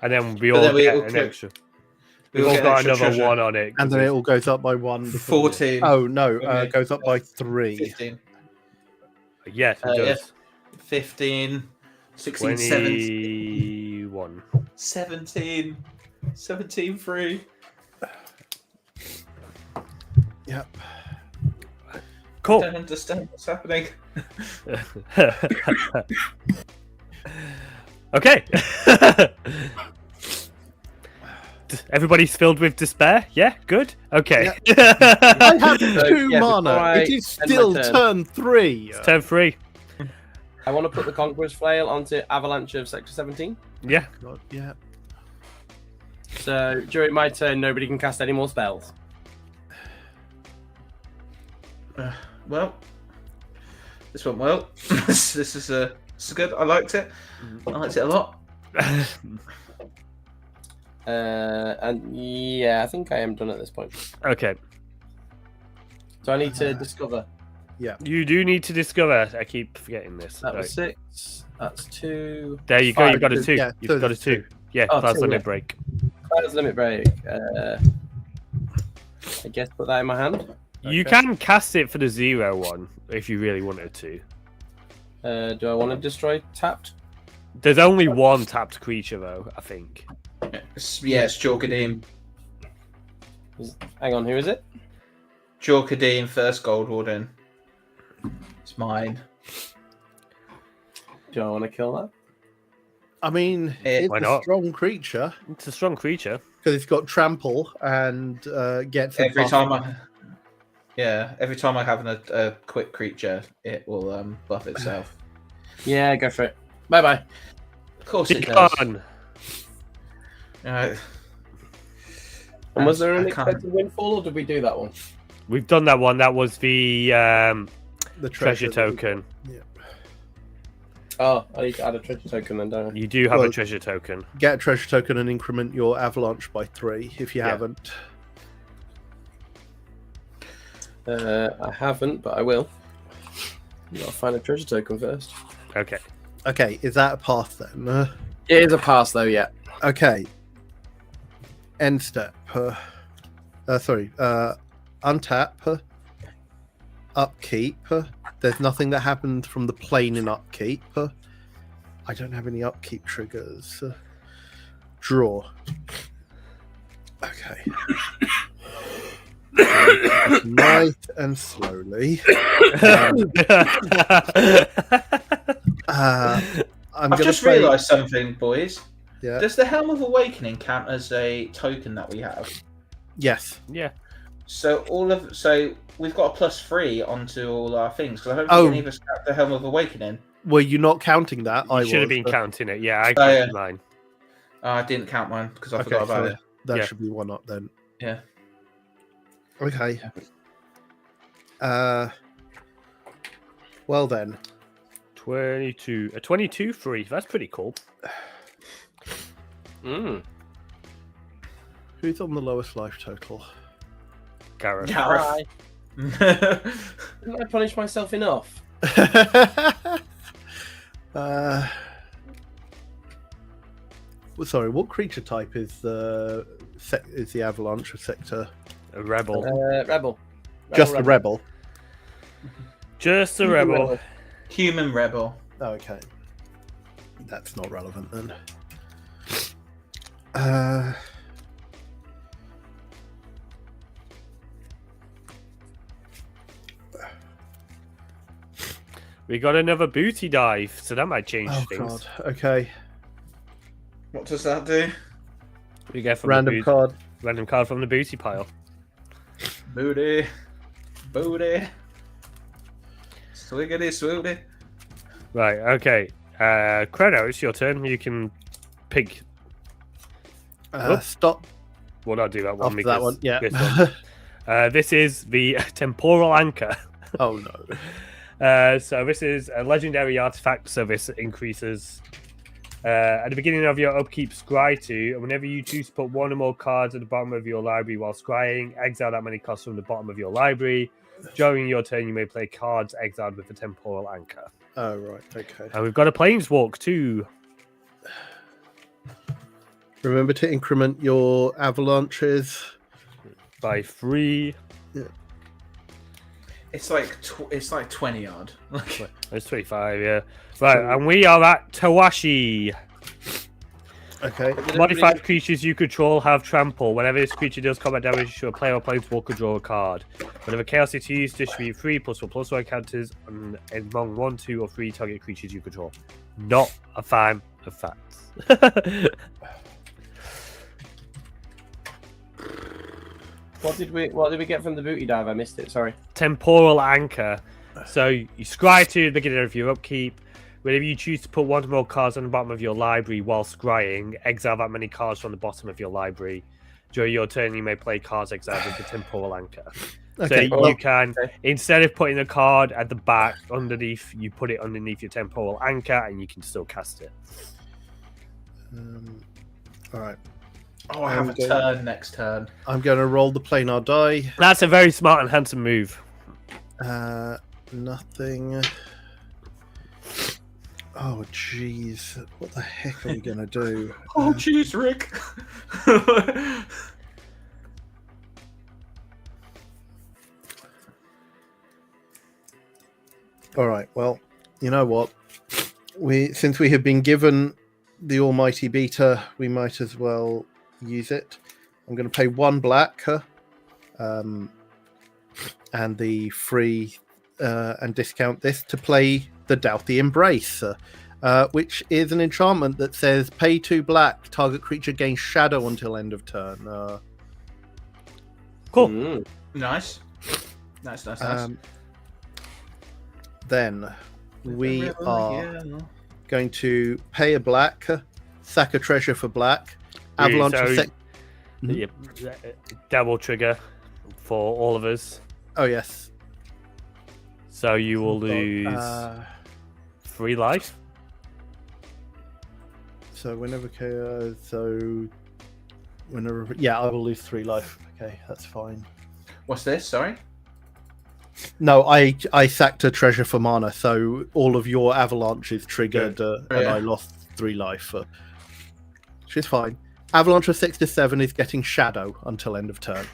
And then we But all then we get all an click- extra. We We've all get got extra another treasure. 1 on it. And then it all goes up by 1. 14. Oh, no, Okay. goes up by 3. 15. Yes, it Yeah. does. 15. 16, 17. 21. 17. 17, 3. Yep. Cool. I don't understand what's happening. Okay. Everybody's filled with despair? Yeah, good. Okay. I have 2 yeah, mana. before I It is end my still turn. turn 3. It's turn 3. I want to put the Conqueror's Flail onto Avalanche of Sector 17. Yeah. God, yeah. So during my turn, nobody can cast any more spells. Well, this went well. this is good. I liked it. I liked it a lot. And yeah, I think I am done at this point. Okay. So I need to discover. You do need to discover. I keep forgetting this. That was Right. 6. That's 2. There you go. 5. You've got a 2. Yeah, You've so got a there's 2. 2. Yeah, Oh, that's 2, limit yeah. break. Cloud's Limit Break. I guess put that in my hand. You Okay. can cast it for the 0 one if you really wanted to. Do I want to destroy tapped? There's only 1 tapped creature though, I think. Yeah, it's Jorkadim. Hang on, who is it? Jorkadine, first Gold Warden. It's mine. Do I want to kill that? I mean, Why it's a not? strong creature It's a strong creature. because it's got trample and gets a Every buff. time I have a quick creature, it will buff itself. Yeah, go for it. Bye bye. Of course Be it does. gone. Uh, And was there an I can't- unexpected windfall, or did we do that one? We've done that one. That was the The treasure that we token. got. Yeah. Oh, I need to add a treasure token then, don't You do have Well- a treasure token. Get a treasure token and increment your avalanche by 3 if you Yeah. haven't. I haven't, but I will. I've got to find a treasure token first. Okay. Okay, is that a path then? It is a pass, though, yeah. Okay. End step. Untap. Upkeep. There's nothing that happened from the plane in upkeep. I don't have any upkeep triggers. Draw. Okay. Nice and slowly. I'm I've gonna just play- realised something, boys. Yeah. Does the Helm of Awakening count as a token that we have? Yes. Yeah. So we've got a +3 onto all our things because I don't think Oh. any of us count the Helm of Awakening. Were you not counting that? You I should have was, been but counting it. Yeah, I Oh, counted yeah. mine. I didn't count mine because I Okay, forgot about so it. that Yeah. should be one up then. Yeah. Okay. Well then. 22. A 22 free. That's pretty cool. Who's on the lowest life total? Gareth. Gareth. Didn't I punish myself enough? Well, sorry, what creature type is the avalanche sector? A rebel. Rebel. Just the rebel. Just a rebel. Human Rebel. Oh, okay. That's not relevant then. We got another booty dive, so that might change Oh things. god. Okay. What does that do? We get from Random card. Random card from the booty pile. Booty. Booty. Swiggity swooty. Right, okay. Credo, it's your turn. You can pick. Stop We'll not do that one after because that one. Yeah. this one. This is the temporal anchor. Oh no. So this is a legendary artifact. So this increases at the beginning of your upkeep scry 2, and whenever you choose to put one or more cards at the bottom of your library while scrying, exile that many cards from the bottom of your library. During your turn, you may play cards exiled with the temporal anchor. Oh right. Okay. And we've got a planeswalk too. Remember to increment your avalanches. By 3. It's like 20 odd. It's 25, yeah. Right, and we are at Tawashi. Okay. Modified creatures you control have trample. Whenever this creature does combat damage to a player or planeswalker, draw a card. Whenever chaos is used, distribute 3+1/+1 counters among 1, 2, or 3 target creatures you control. Not a fan of facts. What did we get from the booty dive? I missed it. Sorry. Temporal anchor. So you scry to the beginning of your upkeep. Whenever you choose to put one or more cards on the bottom of your library while scrying, exile that many cards from the bottom of your library. During your turn, you may play cards exiled with the temporal anchor. Okay. So you can, instead of putting the card at the back underneath, you put it underneath your temporal anchor, and you can still cast it. All right. Oh, I have a turn next turn. I'm going to roll the planar die. That's a very smart and handsome move. Nothing. Oh, jeez. What the heck are we going to do? Oh, jeez, Rick. All right. Well, you know what? Since we have been given the almighty beta, we might as well use it. I'm going to pay 1 black. and the free and discount this to play the Doughty Embrace, which is an enchantment that says pay 2 black, target creature gains shadow until end of turn. Cool. Nice. Nice. Then we are going to pay a black, sack a treasure for black, avalanche of Yep. Double trigger for all of us. Oh yes. So you will lose 3 life. So whenever yeah, I will lose 3 life. Okay, that's fine. What's this? Sorry. No, I sacked a treasure for mana, so all of your avalanches triggered, and I lost 3 life, which is fine. Avalanche of 6 to 7 is getting shadow until end of turn.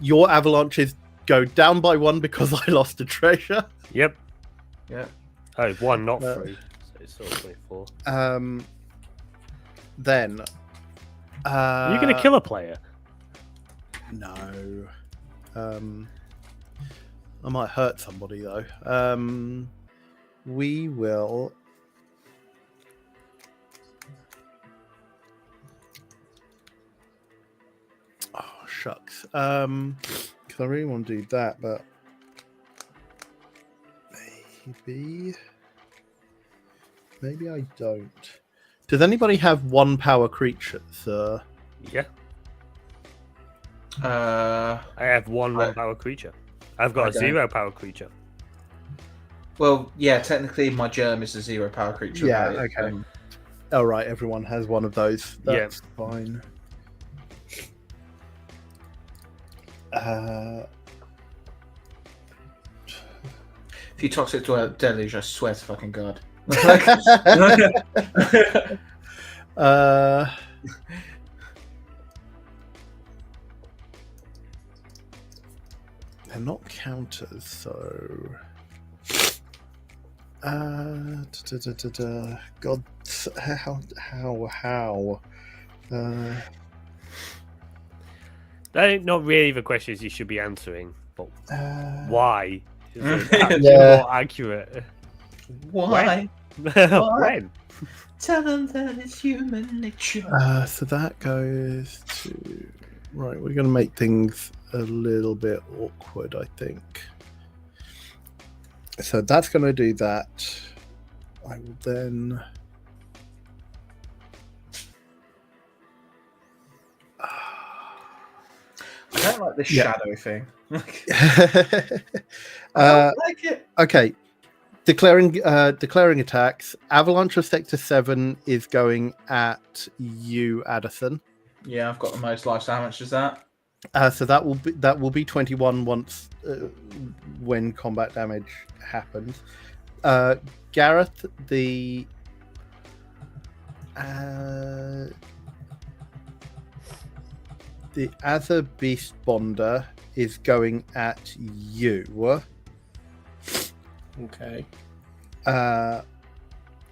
Your avalanches go down by 1 because I lost a treasure. Yep. Yeah. Oh, 1, not 3. So it's still 24. Then. Are you going to kill a player? No. I might hurt somebody though. We will. Oh shucks. Because I really want to do that, but maybe I don't. Does anybody have 1 power creatures? Yeah. I have 1 power creature. I've got a 0 power creature. Well, yeah, technically my germ is a 0 power creature. Yeah, right? okay. All right, everyone has 1 of those. That's fine. If you toxic to a deluge, I swear to fucking God. They're not counters, so God, how? They're not really the questions you should be answering, but why? Is more accurate. Why? When? Tell them that it's human nature. So that goes to right. We're going to make things a little bit awkward, I think. So that's going to do that. I will then. I don't like this shadow thing. I don't like it. Okay. Declaring attacks. Avalanche of Sector 7 is going at you, Adderson. Yeah, I've got the most life. So how much is that? So that will be 21 once when combat damage happens. Gareth, the Azure Beast Bonder is going at you. Okay.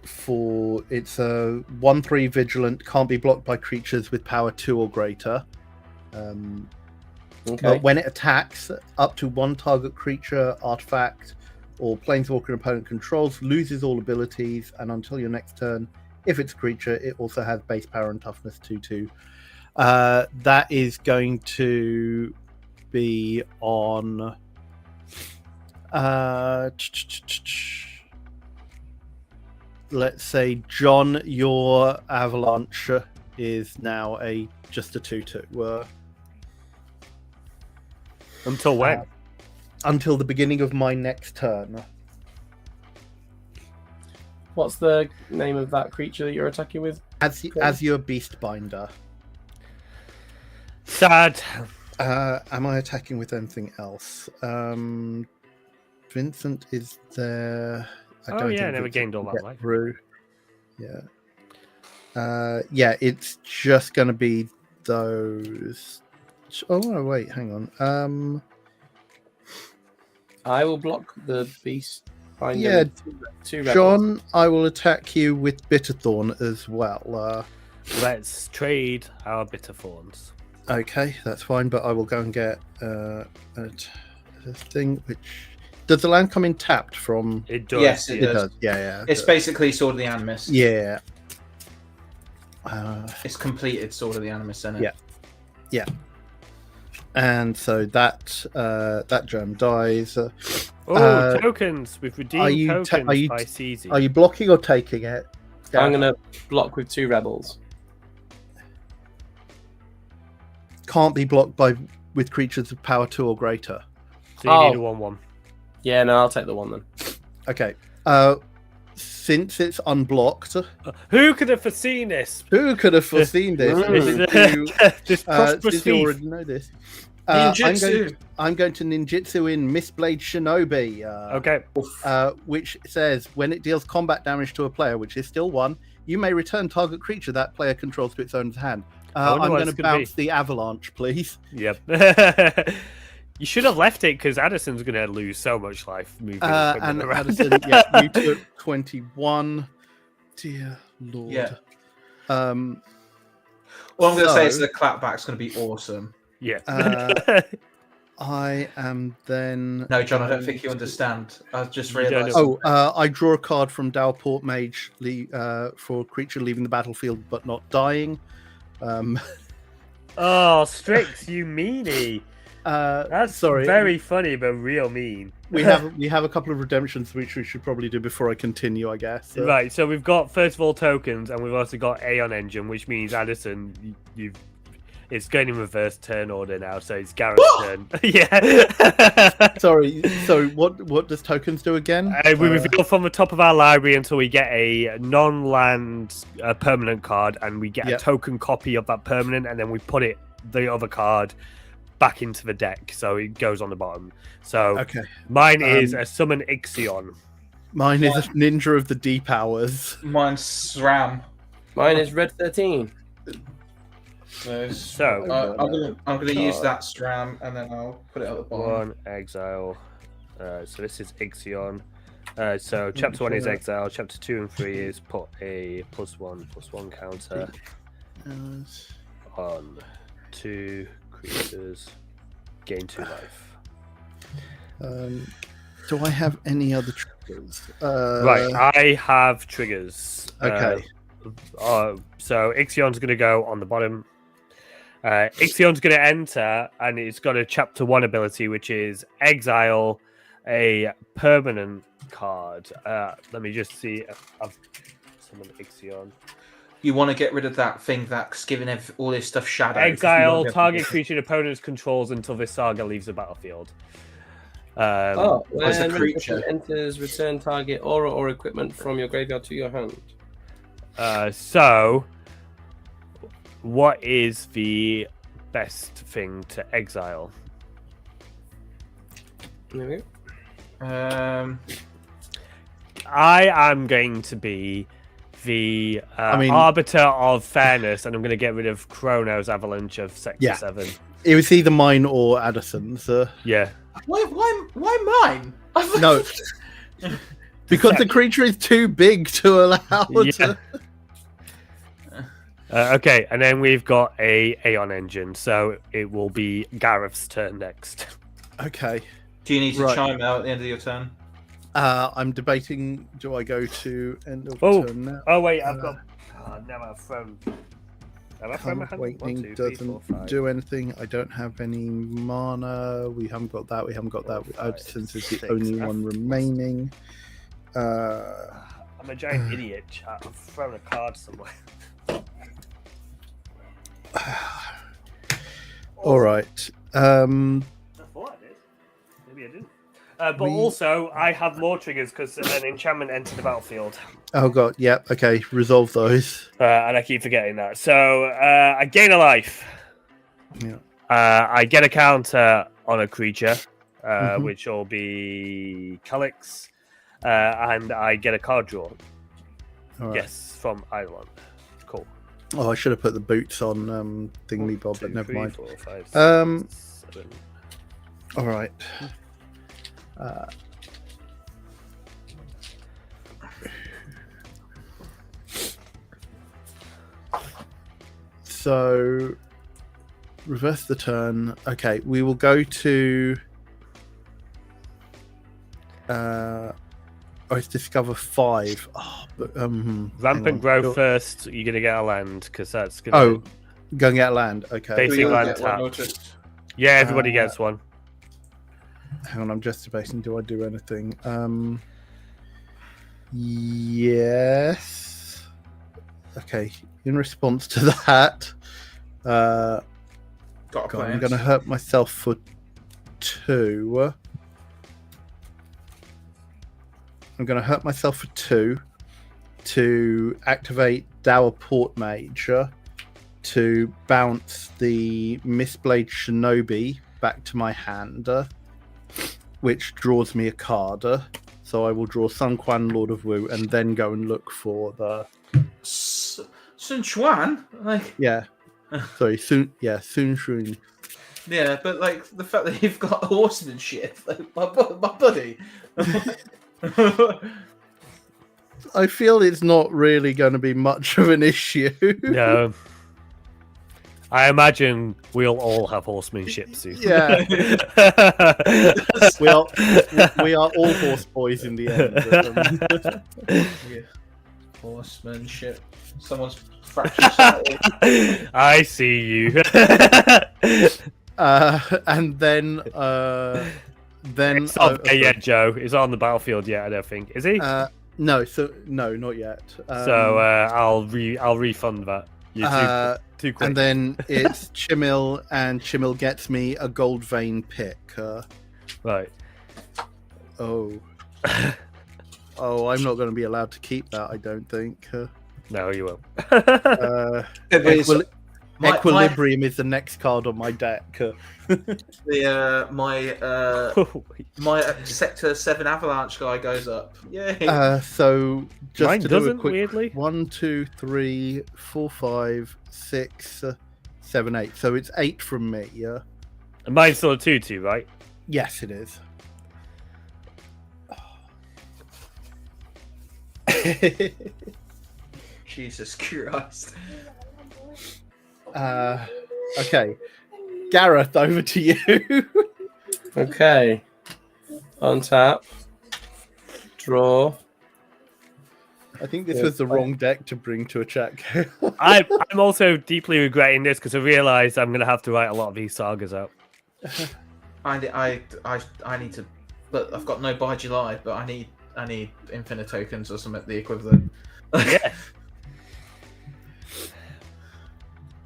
For it's a 1/3 vigilant, can't be blocked by creatures with power 2 or greater. But when it attacks, up to 1 target creature, artifact, or planeswalker opponent controls loses all abilities, and until your next turn, if it's a creature, it also has base power and toughness 2/2. That is going to be on. Let's say, John, your avalanche is now just a 2/2. Until when? Until the beginning of my next turn. What's the name of that creature that you're attacking with? Azure Beastbinder. Sad. Am I attacking with anything else? Vincent is there. I never gained all that life. Through. Yeah. It's just going to be those. Oh no! Wait, hang on. I will block the beast. Yeah, two John, I will attack you with Bitterthorn as well. Let's trade our bitter thorns. Okay, that's fine, but I will go and get a thing. Which does the land come in tapped from? It does. Yes, it It does. does. Yeah. It's basically Sword of the Animus. Yeah. It's completed Sword of the Animus, isn't it? Yeah. And so that gem dies. Tokens. We've redeemed tokens by CZ. Are you blocking or taking it? I'm going to block with 2 rebels. Can't be blocked with creatures of power 2 or greater. So you need a 1/1. Yeah, no, I'll take the 1 then. Okay. Since it's unblocked, Who could have foreseen this? who could have foreseen this? This prosperous Since you thief. already know this. Ninjutsu. I'm going to ninjutsu in Mistblade Shinobi. Okay. Which says when it deals combat damage to a player, which is still 1, you may return target creature that player controls to its owner's hand. I'm going to bounce the avalanche, please. Yep. You should have left it because Addison's going to lose so much life moving And around. Addison, you took 21. Dear Lord. Yeah. Well, I'm going to say is the clapback's going to be awesome. Yeah. I am then. No, John, I don't think you understand. I just You don't realised. know. I draw a card from Dalport Mage for a creature leaving the battlefield but not dying. Oh, Strix, you meanie. That's sorry. very funny, but real mean. We have a couple of redemptions which we should probably do before I continue, I guess. Right, so we've got first of all tokens, and we've also got Aeon Engine, which means Addison, it's going in reverse turn order now, so it's Garrett's turn. Yeah. Sorry. So what does tokens do again? We reveal from the top of our library until we get a non-land permanent card, and we get a token copy of that permanent, and then we put the other card back into the deck, so it goes on the bottom. So Okay. mine is a summon Ixion. Mine is a ninja of the deep hours. Mine's SRAM. Mine is red 13. So I'm gonna use that SRAM and then I'll put it at the bottom. 1 exile. So this is Ixion. So chapter 1 is exile. Chapter 2 and 3 is put a +1/+1 counter on 2 creatures. Gain 2 life. Do I have any other triggers? Right, I have triggers. Okay. So Ixion's going to go on the bottom. Ixion's going to enter, and it's got a chapter 1 ability, which is exile a permanent card. Let me just see. I've summoned Ixion. You want to get rid of that thing that's giving all this stuff shadow. Exile target creature opponent's controls until this saga leaves the battlefield. When As a a creature. creature enters, return target aura or equipment from your graveyard to your hand. So, what is the best thing to exile? There we go. I am going to be the arbiter of fairness, and I'm going to get rid of Chrono's Avalanche of Sector 7. It was either mine or Addison's. Yeah. Why mine? No. Because the creature is too big to allow to... Okay, and then we've got a Aeon Engine, so it will be Gareth's turn next. Okay. Do you need to chime out at the end of your turn? I'm debating, do I go to end of turn now? Oh, wait, I've got... now I've thrown... Have I thrown my hand? Awakening 1, 2, 3, 4, doesn't 5. do anything. I don't have any mana. We haven't got that. We haven't got that. Since it's the only one remaining. I'm a giant idiot, chat. I've thrown a card somewhere. All right. I thought I did. Maybe I didn't. But also, I have more triggers because an enchantment entered the battlefield. Oh god, yep. Okay, resolve those. And I keep forgetting that. So I gain a life. Yeah. I get a counter on a creature, which will be Calyx, and I get a card draw. All right. Yes, from Ireland. Cool. Oh, I should have put the boots on Thingy Bob, but never mind. 4, 5, 6, 7. All right. So reverse the turn. Okay, we will go to. It's discover 5. Oh, but, Rampant growth first. You're gonna get a land because that's gonna. Oh, going out land. Okay. Basic Do we all land get one or tapped. just- Yeah, everybody gets one. Hang on, I'm just debating. Do I do anything? Yes. Okay. In response to that, Got a God, plan. I'm going to hurt myself for 2. I'm going to hurt myself for 2 to activate Dower Port Mage to bounce the Mistblade Shinobi back to my hand, which draws me a card. So I will draw Sun Quan, Lord of Wu, and then go and look for the Sun Chuan? Like, yeah. Sorry, Sun Shun. yeah, but like the fact that you've got horsemanship, like, my buddy. I feel it's not really going to be much of an issue. No. I imagine we'll all have horsemanship soon. Yeah. we are all horse boys in the end. Yeah. Horsemanship. Someone's fractured something. I see you. And then It's not yet, Joe. He's on the battlefield yet, I don't think. Is he? no, not yet. So I'll refund that. You're too quick. And then it's Chimil, and Chimil gets me a gold vein pick. Right. Oh, I'm not going to be allowed to keep that, I don't think. No, you won't. Equilibrium is the next card on my deck. My Sector 7 Avalanche guy goes up. Yay! So just Mine to do a doesn't, quick weirdly. 1, 2, 3, 4, 5, 6, 7, 8. So it's 8 from me. Yeah. And mine's still a 2/2, right? Yes, it is. Jesus Christ. Okay, Gareth, over to you. Okay. Untap. Draw. I think this was the wrong deck to bring to a chat. I'm also deeply regretting this because I realised I'm going to have to write a lot of these sagas out. I need to, but I've got no by July. But I need infinite tokens or something the equivalent. Yeah.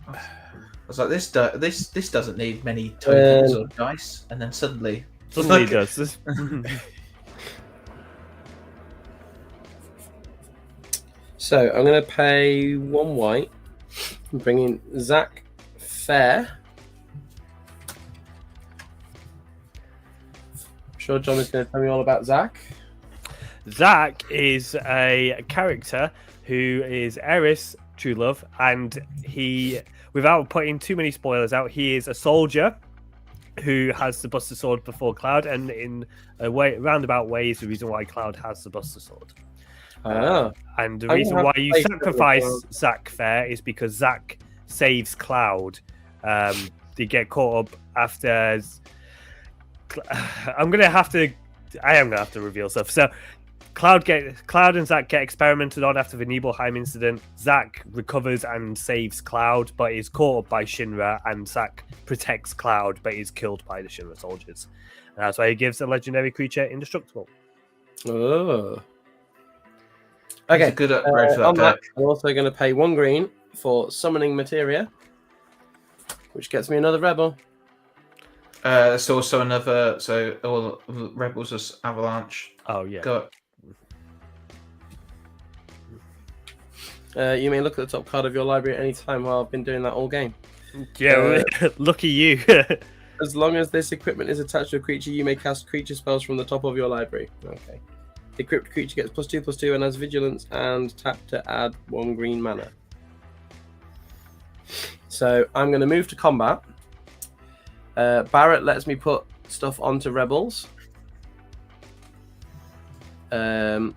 I was like, this doesn't need many tokens or dice, and then suddenly It does. This... So I'm going to pay 1 white and bring in Zach Fair. I'm sure John is going to tell me all about Zach. Zach is a character who is Eris True Love, and he, without putting too many spoilers out, he is a soldier who has the Buster Sword before Cloud, and in a way, roundabout way, is the reason why Cloud has the Buster Sword. And the reason why you sacrifice Zach Fair is because Zach saves Cloud. They get caught up after. I am gonna have to reveal stuff. So Cloud and Zach get experimented on after the Nibelheim incident. Zach recovers and saves Cloud, but is caught up by Shinra, and Zach protects Cloud, but is killed by the Shinra soldiers. And that's why he gives a legendary creature indestructible. Oh. Okay, good upgrade for that on that, deck. I'm also going to pay 1 green for summoning materia, which gets me another rebel. It's also another. So all rebels is avalanche. Oh yeah. Go. You may look at the top card of your library at any time while I've been doing that all game. Yeah, lucky you. As long as this equipment is attached to a creature, you may cast creature spells from the top of your library. Okay. The equipped creature gets +2/+2 and has vigilance and tap to add 1 green mana. So I'm going to move to combat. Barrett lets me put stuff onto rebels. So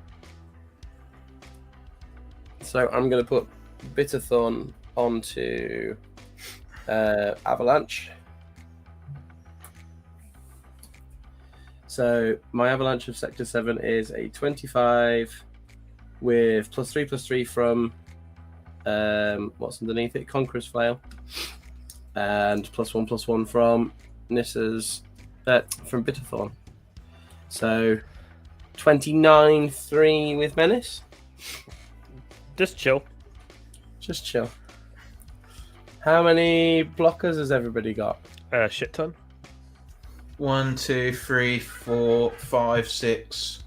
I'm going to put Bitterthorn onto Avalanche. So my Avalanche of Sector 7 is a 25 with +3/+3 from what's underneath it? Conqueror's Flail. And +1/+1 from Nissa's from Bitterthorn. So 29-3 with Menace. Just chill. Just chill. How many blockers has everybody got? Shit ton. 1, 2, 3, 4, 5, 6.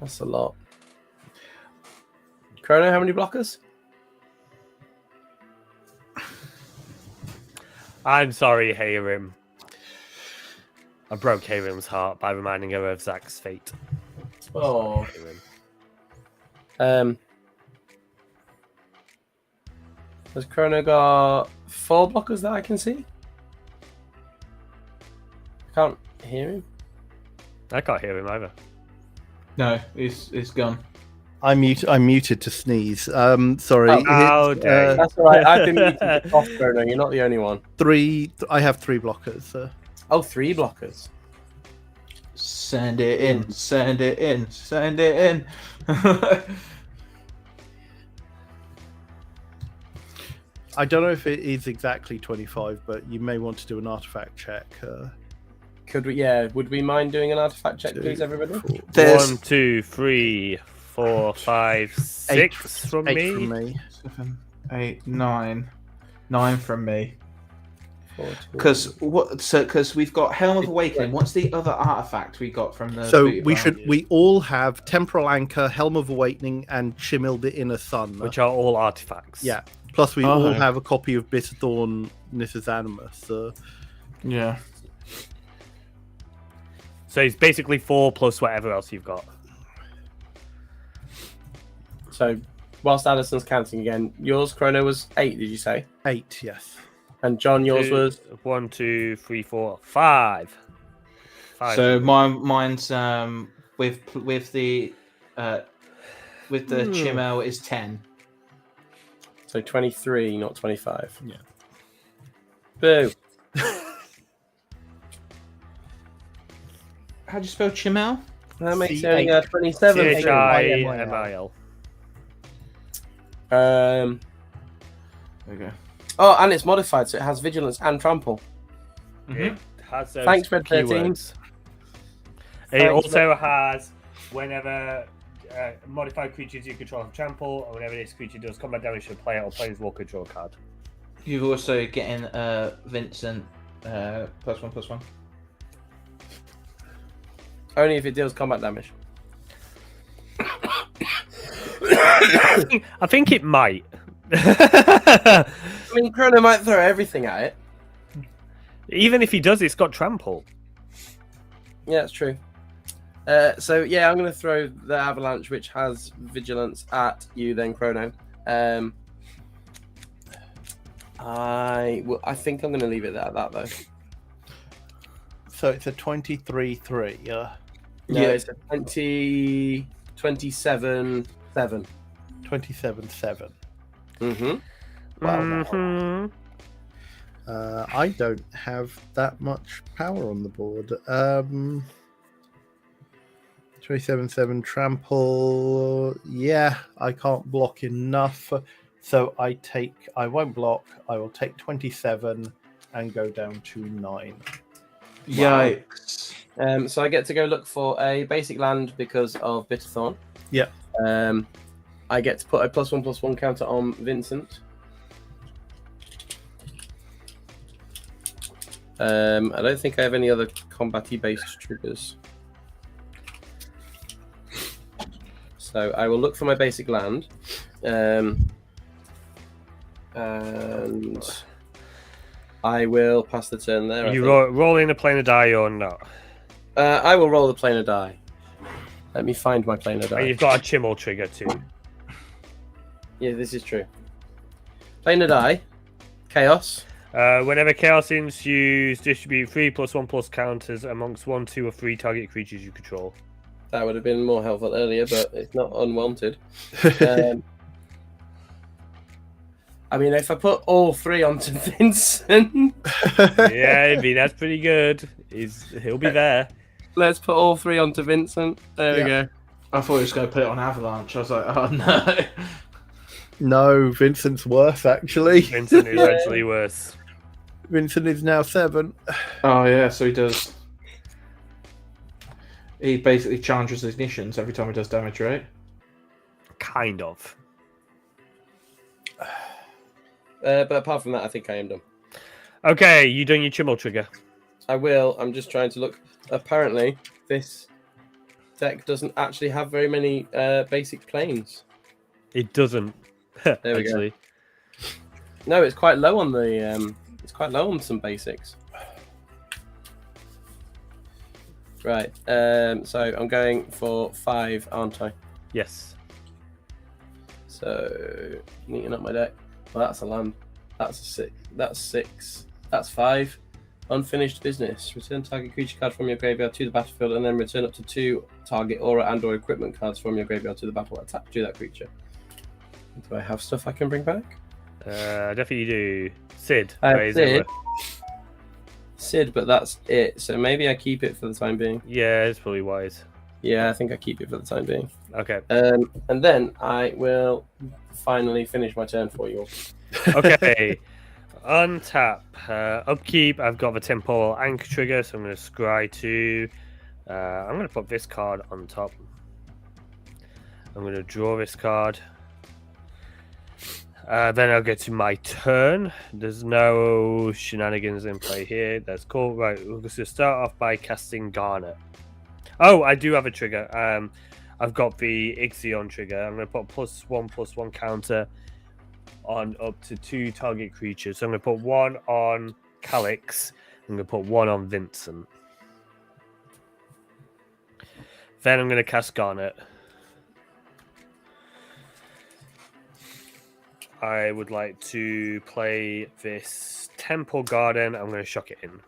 That's a lot. Chrono, how many blockers? I'm sorry, Hayrim. I broke Hayrim's heart by reminding her of Zach's fate. Oh. Has Chrono got 4 blockers that I can see? I can't hear him. I can't hear him either. No, it's gone. I'm muted to sneeze. Sorry. How dare you. That's all right. I've been muted to cough, Chrono. You're not the only one. I have 3 blockers. Oh, 3 blockers. Send it in. Send it in. Send it in. I don't know if it is exactly 25, but you may want to do an artifact check. Could we? Yeah. Would we mind doing an artifact check, 2, please, everybody? 4, There's 1, 2, 3, 4, 5, 6 from 8 me. from me. 7, 8, 9. 9 from me. 4, 2, Because we've got Helm of Awakening. What's the other artifact we got from the? So boot we all have Temporal Anchor, Helm of Awakening, and Chimil the Inner Sun. Which are all artifacts. Yeah. Plus we all Oh. have a copy of Bitterthorn, Nissa's Animus. Yeah. So it's basically 4 plus whatever else you've got. So, whilst Addison's counting again, yours, Chrono, was 8, did you say? 8, yes. And John, yours was? 1, 2, 3, 4, 5. 5. So mine's with the Chimel is 10. So 23, not 25. Yeah. Boo. How do you spell Chimel? That makes C8. it 27. CHIMIL. There we go. Oh, and it's modified, so it has Vigilance and Trample. It has those Thanks, Red 13. keywords. It Thanks, also has whenever modified creatures you control have trample, or whenever this creature does combat damage to a player or player's walker, draw a card. You've also getting Vincent +1/+1. Only if it deals combat damage. I think it might. I mean, Chrono might throw everything at it. Even if he does, it's got trample. Yeah, that's true. So, yeah, I'm going to throw the Avalanche, which has Vigilance, at you then, Chrono. I think I'm going to leave it at that, though. So it's a 23-3. No, Yeah. it's a 27-7. 27-7. Mm-hmm. Wow. I don't have that much power on the board. 27-7 trample. Yeah, I can't block enough. So I won't block. I will take 27 and go down to 9. Yikes. So I get to go look for a basic land because of Bitterthorn. Yeah. I get to put a +1/+1 counter on Vincent. I don't think I have any other combat-y based triggers. So I will look for my basic land. And I will pass the turn there. You rolling a planar die or not? I will roll the planar die. Let me find my planar die. And you've got a Chimel trigger too. Yeah, this is true. Planar die. Chaos. Whenever chaos ensues, distribute 3+1+ counters amongst 1, 2, or 3 target creatures you control. That would have been more helpful earlier, but it's not unwanted. I mean, if I put all 3 onto Vincent, Yeah, I mean, that's pretty good. He'll be there. let's put all 3 onto Vincent. There we Yeah. go. I thought he was going to put it on Avalanche. I was like, oh no. No, Vincent's worse actually. Vincent is actually worse. Vincent is now 7. Oh yeah, so he does. He basically challenges ignitions every time he does damage, right? Kind of. But apart from that, I think I am done. Okay, you doing your Chimmel trigger? I will. I'm just trying to look. Apparently, this deck doesn't actually have very many basic planes. It doesn't. There we actually. go. No, it's quite low on the. It's quite low on some basics. Right. So I'm going for 5, aren't I? Yes. So neaten up my deck. Well, that's a land. That's a 6. That's 6. That's 5. Unfinished business. Return target creature card from your graveyard to the battlefield, and then return up to 2 target aura and/or equipment cards from your graveyard to the battle. Attack to that creature. Do I have stuff I can bring back? Definitely do. Sid. I have raise it. Sid, but that's it. So maybe I keep it for the time being. Yeah, it's probably wise. Yeah, I think I keep it for the time being. Okay. And then I will finally finish my turn for you all. Okay. Untap. Upkeep. I've got the temporal anchor trigger, so I'm going to scry 2. I'm going to put this card on top. I'm going to draw this card. Then I'll get to my turn. There's no shenanigans in play here. That's cool. Right, we're going to start off by casting Garnet. Oh, I do have a trigger. I've got the Ixion trigger. I'm going to put +1/+1 counter on up to 2 target creatures. So I'm going to put 1 on Calyx. I'm going to put 1 on Vincent. Then I'm going to cast Garnet. I would like to play this Temple Garden. I'm going to shock it in.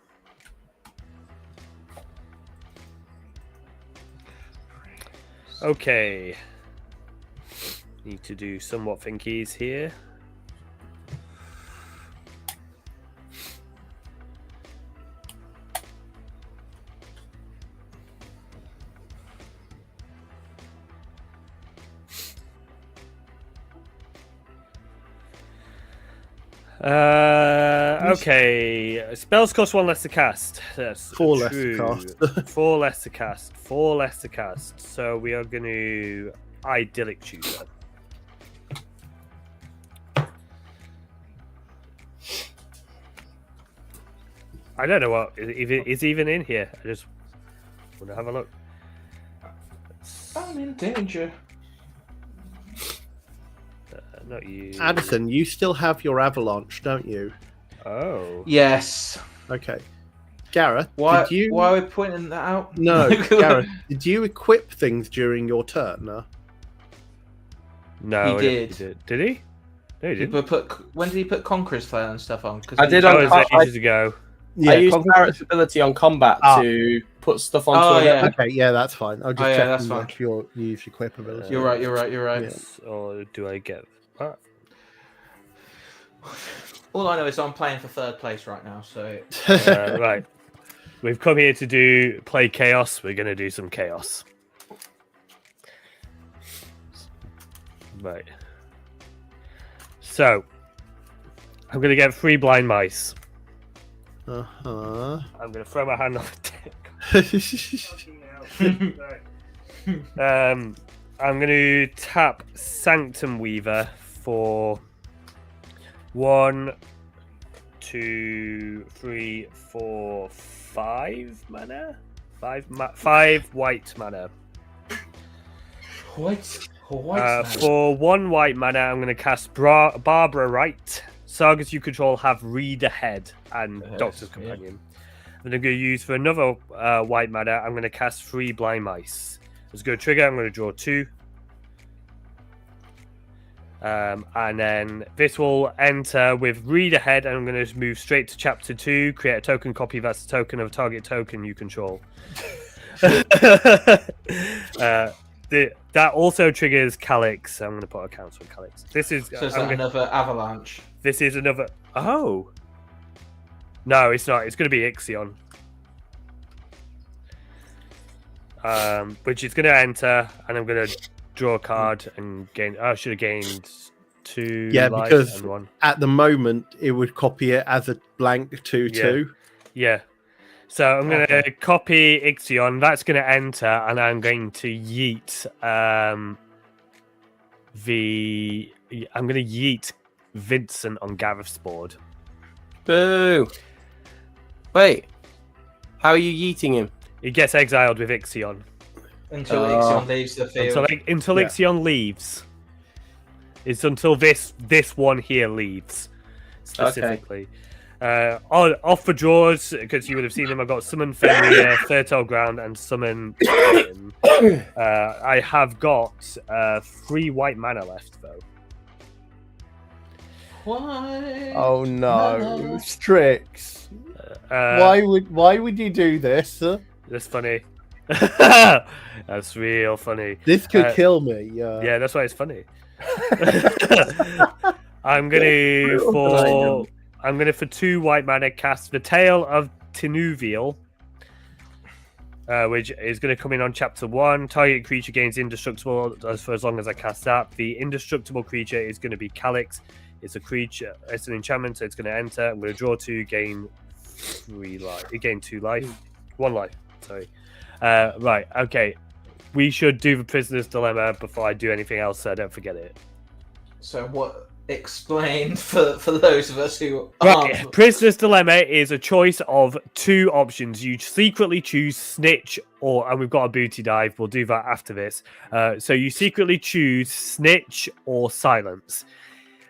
Okay. Need to do somewhat thinkies here. Okay. Spells cost 1 less to cast. That's 4 less true. to cast. 4 less to cast. 4 less to cast. So we are going to Idyllic Tutor. I don't know what if it is even in here. I just want to have a look. I'm in danger. Not you. Addison, you still have your avalanche, don't you? Oh. Yes. Okay. Gareth, Why? did you? Why are we pointing that out? No, Gareth, did you equip things during your turn? No. No, He I don't did. think he did. Did he? No, he He didn't. when did he put Conqueror's Flare and stuff on? 'Cause I he- did That on was I ages ago. Yeah. I used Garrett's ability on combat to put stuff onto Oh, a yeah. Okay, yeah, that's fine. I'll just Oh, yeah, check that's if fine. you use equip ability. You're right. You're right. You're right. Yeah. Or do I get that? All I know is I'm playing for 3rd place right now. So Right. We've come here to play chaos. We're going to do some chaos. Right. So, I'm going to get 3 blind mice. Uh-huh. I'm going to throw my hand on the deck. I'm going to tap Sanctum Weaver for 1, 2, 3, 4, 5 mana. 5 white mana. what? For 1 white mana, I'm going to cast Barbara Wright. Sagas you control have Read Ahead and Yes, Doctor's yeah. Companion. And I'm going to use for another white mana, I'm going to cast 3 Blind Mice. Let's go trigger, I'm going to draw 2. And then this will enter with Read Ahead, and I'm going to move straight to Chapter 2, create a token copy that's a token of a target token you control. That also triggers Calyx. I'm going to put a counter on Calyx. This is So it's like another Avalanche. this is another. Oh, no, it's not. It's going to be Ixion. Which is going to enter, and I'm going to draw a card and gain. I should have gained 2 life because and 1. at the moment it would copy it as a blank 2/2. Yeah. So I'm going to copy Ixion. That's going to enter, and I'm going to yeet I'm going to yeet Vincent on Gareth's board. Boo! Wait, how are you yeeting him? He gets exiled with Ixion. Until Ixion leaves the field. Until Ixion leaves. It's until this one here leaves, specifically. Off for draws, because you would have seen them. I've got Summon Fenrir, Fertile Ground, and Summon Iron. I have got 3 white mana left, though. Why? Oh no, Strix! Why would you do this? That's funny. That's real funny. This could kill me. Yeah, that's why it's funny. I'm gonna for 2 white mana cast the Tale of Tinuvial, which is going to come in on chapter 1. Target creature gains indestructible for as long as I cast that. The indestructible creature is going to be Calyx. It's a creature. It's an enchantment, so it's going to enter. I'm going to draw 2, gain 3 life. It gained 2 life, 1 life. Sorry. Right. Okay. We should do the prisoner's dilemma before I do anything else, so I don't forget it. So what? Explain for those of us who Right. aren't. Prisoner's dilemma is a choice of 2 options. You secretly choose snitch, and we've got a booty dive. We'll do that after this. So you secretly choose snitch or silence.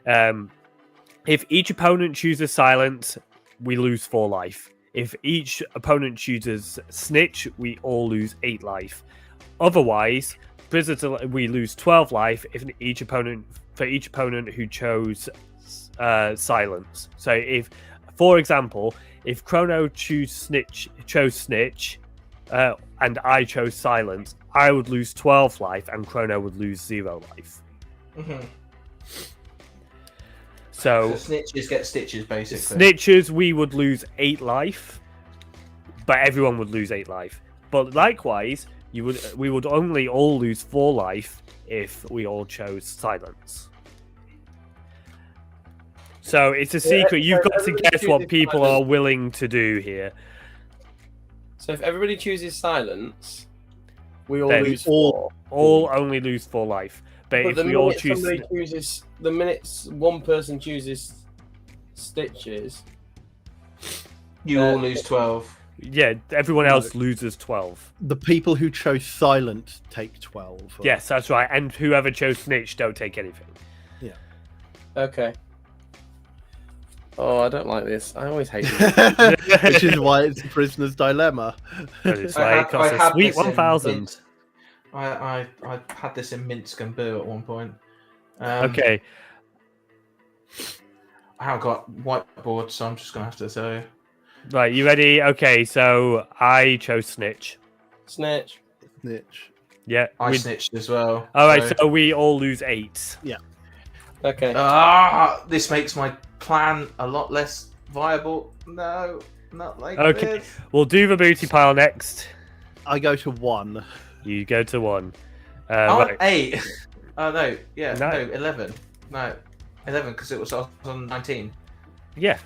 If each opponent chooses silence, we lose 4 life. If each opponent chooses snitch, we all lose 8 life. Otherwise, we lose 12 life for each opponent who chose silence. So if, for example, if Chrono chose snitch, and I chose silence, I would lose 12 life, and Chrono would lose 0 life. Mm-hmm. So snitches get stitches, basically. Snitches, we would lose 8 life, but everyone would lose 8 life. But likewise, we would only all lose 4 life if we all chose silence. So it's a secret. You've got to guess what people are willing to do here. So if everybody chooses silence, we all Then lose 4. All only lose 4 life. But if we all choose... The minute one person chooses stitches... You all lose 12. Yeah, everyone else loses 12. The people who chose silent take 12. Yes, that's right. And whoever chose snitch don't take anything. Yeah. Okay. Oh, I don't like this. I always hate this. Which is why it's a prisoner's dilemma. It's like it costs a sweet 1,000. I had this in Minsk and Boo at one point. Okay. I haven't got whiteboard, so I'm just going to have to tell you. Right, you ready? Okay, so I chose snitch. Snitch. Snitch. Yeah. I snitched as well. Alright, so we all lose 8. Yeah. Okay. This makes my plan a lot less viable. No, not like Okay, this. we'll do the booty pile next. I go to 1. You go to 1. Right. Right. 8. Oh, no. Yeah, No. no, 11. No, 11, because it was on 19. Yeah,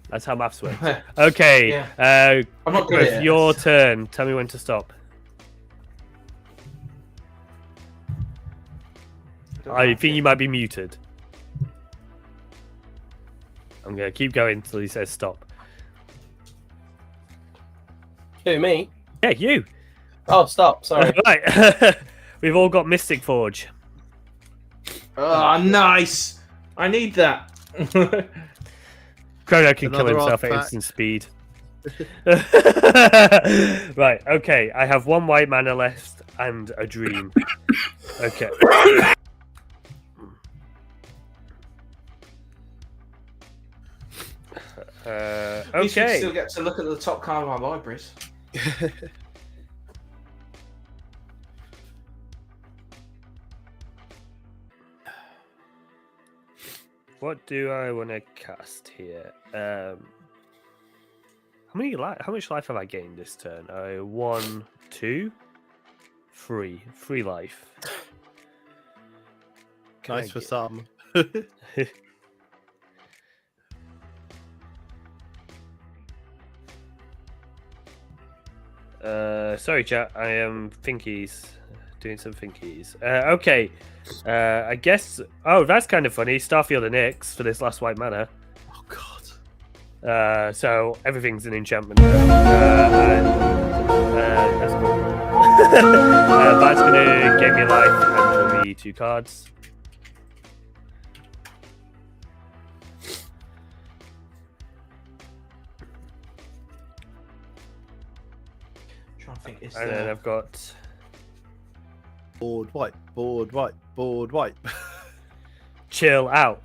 that's how maths works. Okay, Yeah. I'm not good at it's it. your turn. Tell me when to stop. I think you might be muted. I'm going to keep going until he says stop. Who, me? Yeah, you. Oh, stop. Sorry. Right. We've all got Mystic Forge. Oh, nice. I need that. Chrono can kill Another himself at artifact. instant speed. Right, okay. I have 1 white mana left and a dream. Okay. You should Okay. still get to look at the top card of our libraries. What do I want to cast here? How much life have I gained this turn? 1, 2, 3. 3 life. Nice for some. Sorry, chat. I am thinkies. Doing some thinkies. Okay. I guess. Oh, that's kind of funny. Starfield and Nyx for this last white mana. Oh god. So everything's an enchantment. That's cool. That's gonna give me life and draw me 2 cards. Trying to think. And then I've got Board wipe, board wipe, board wipe. chill out.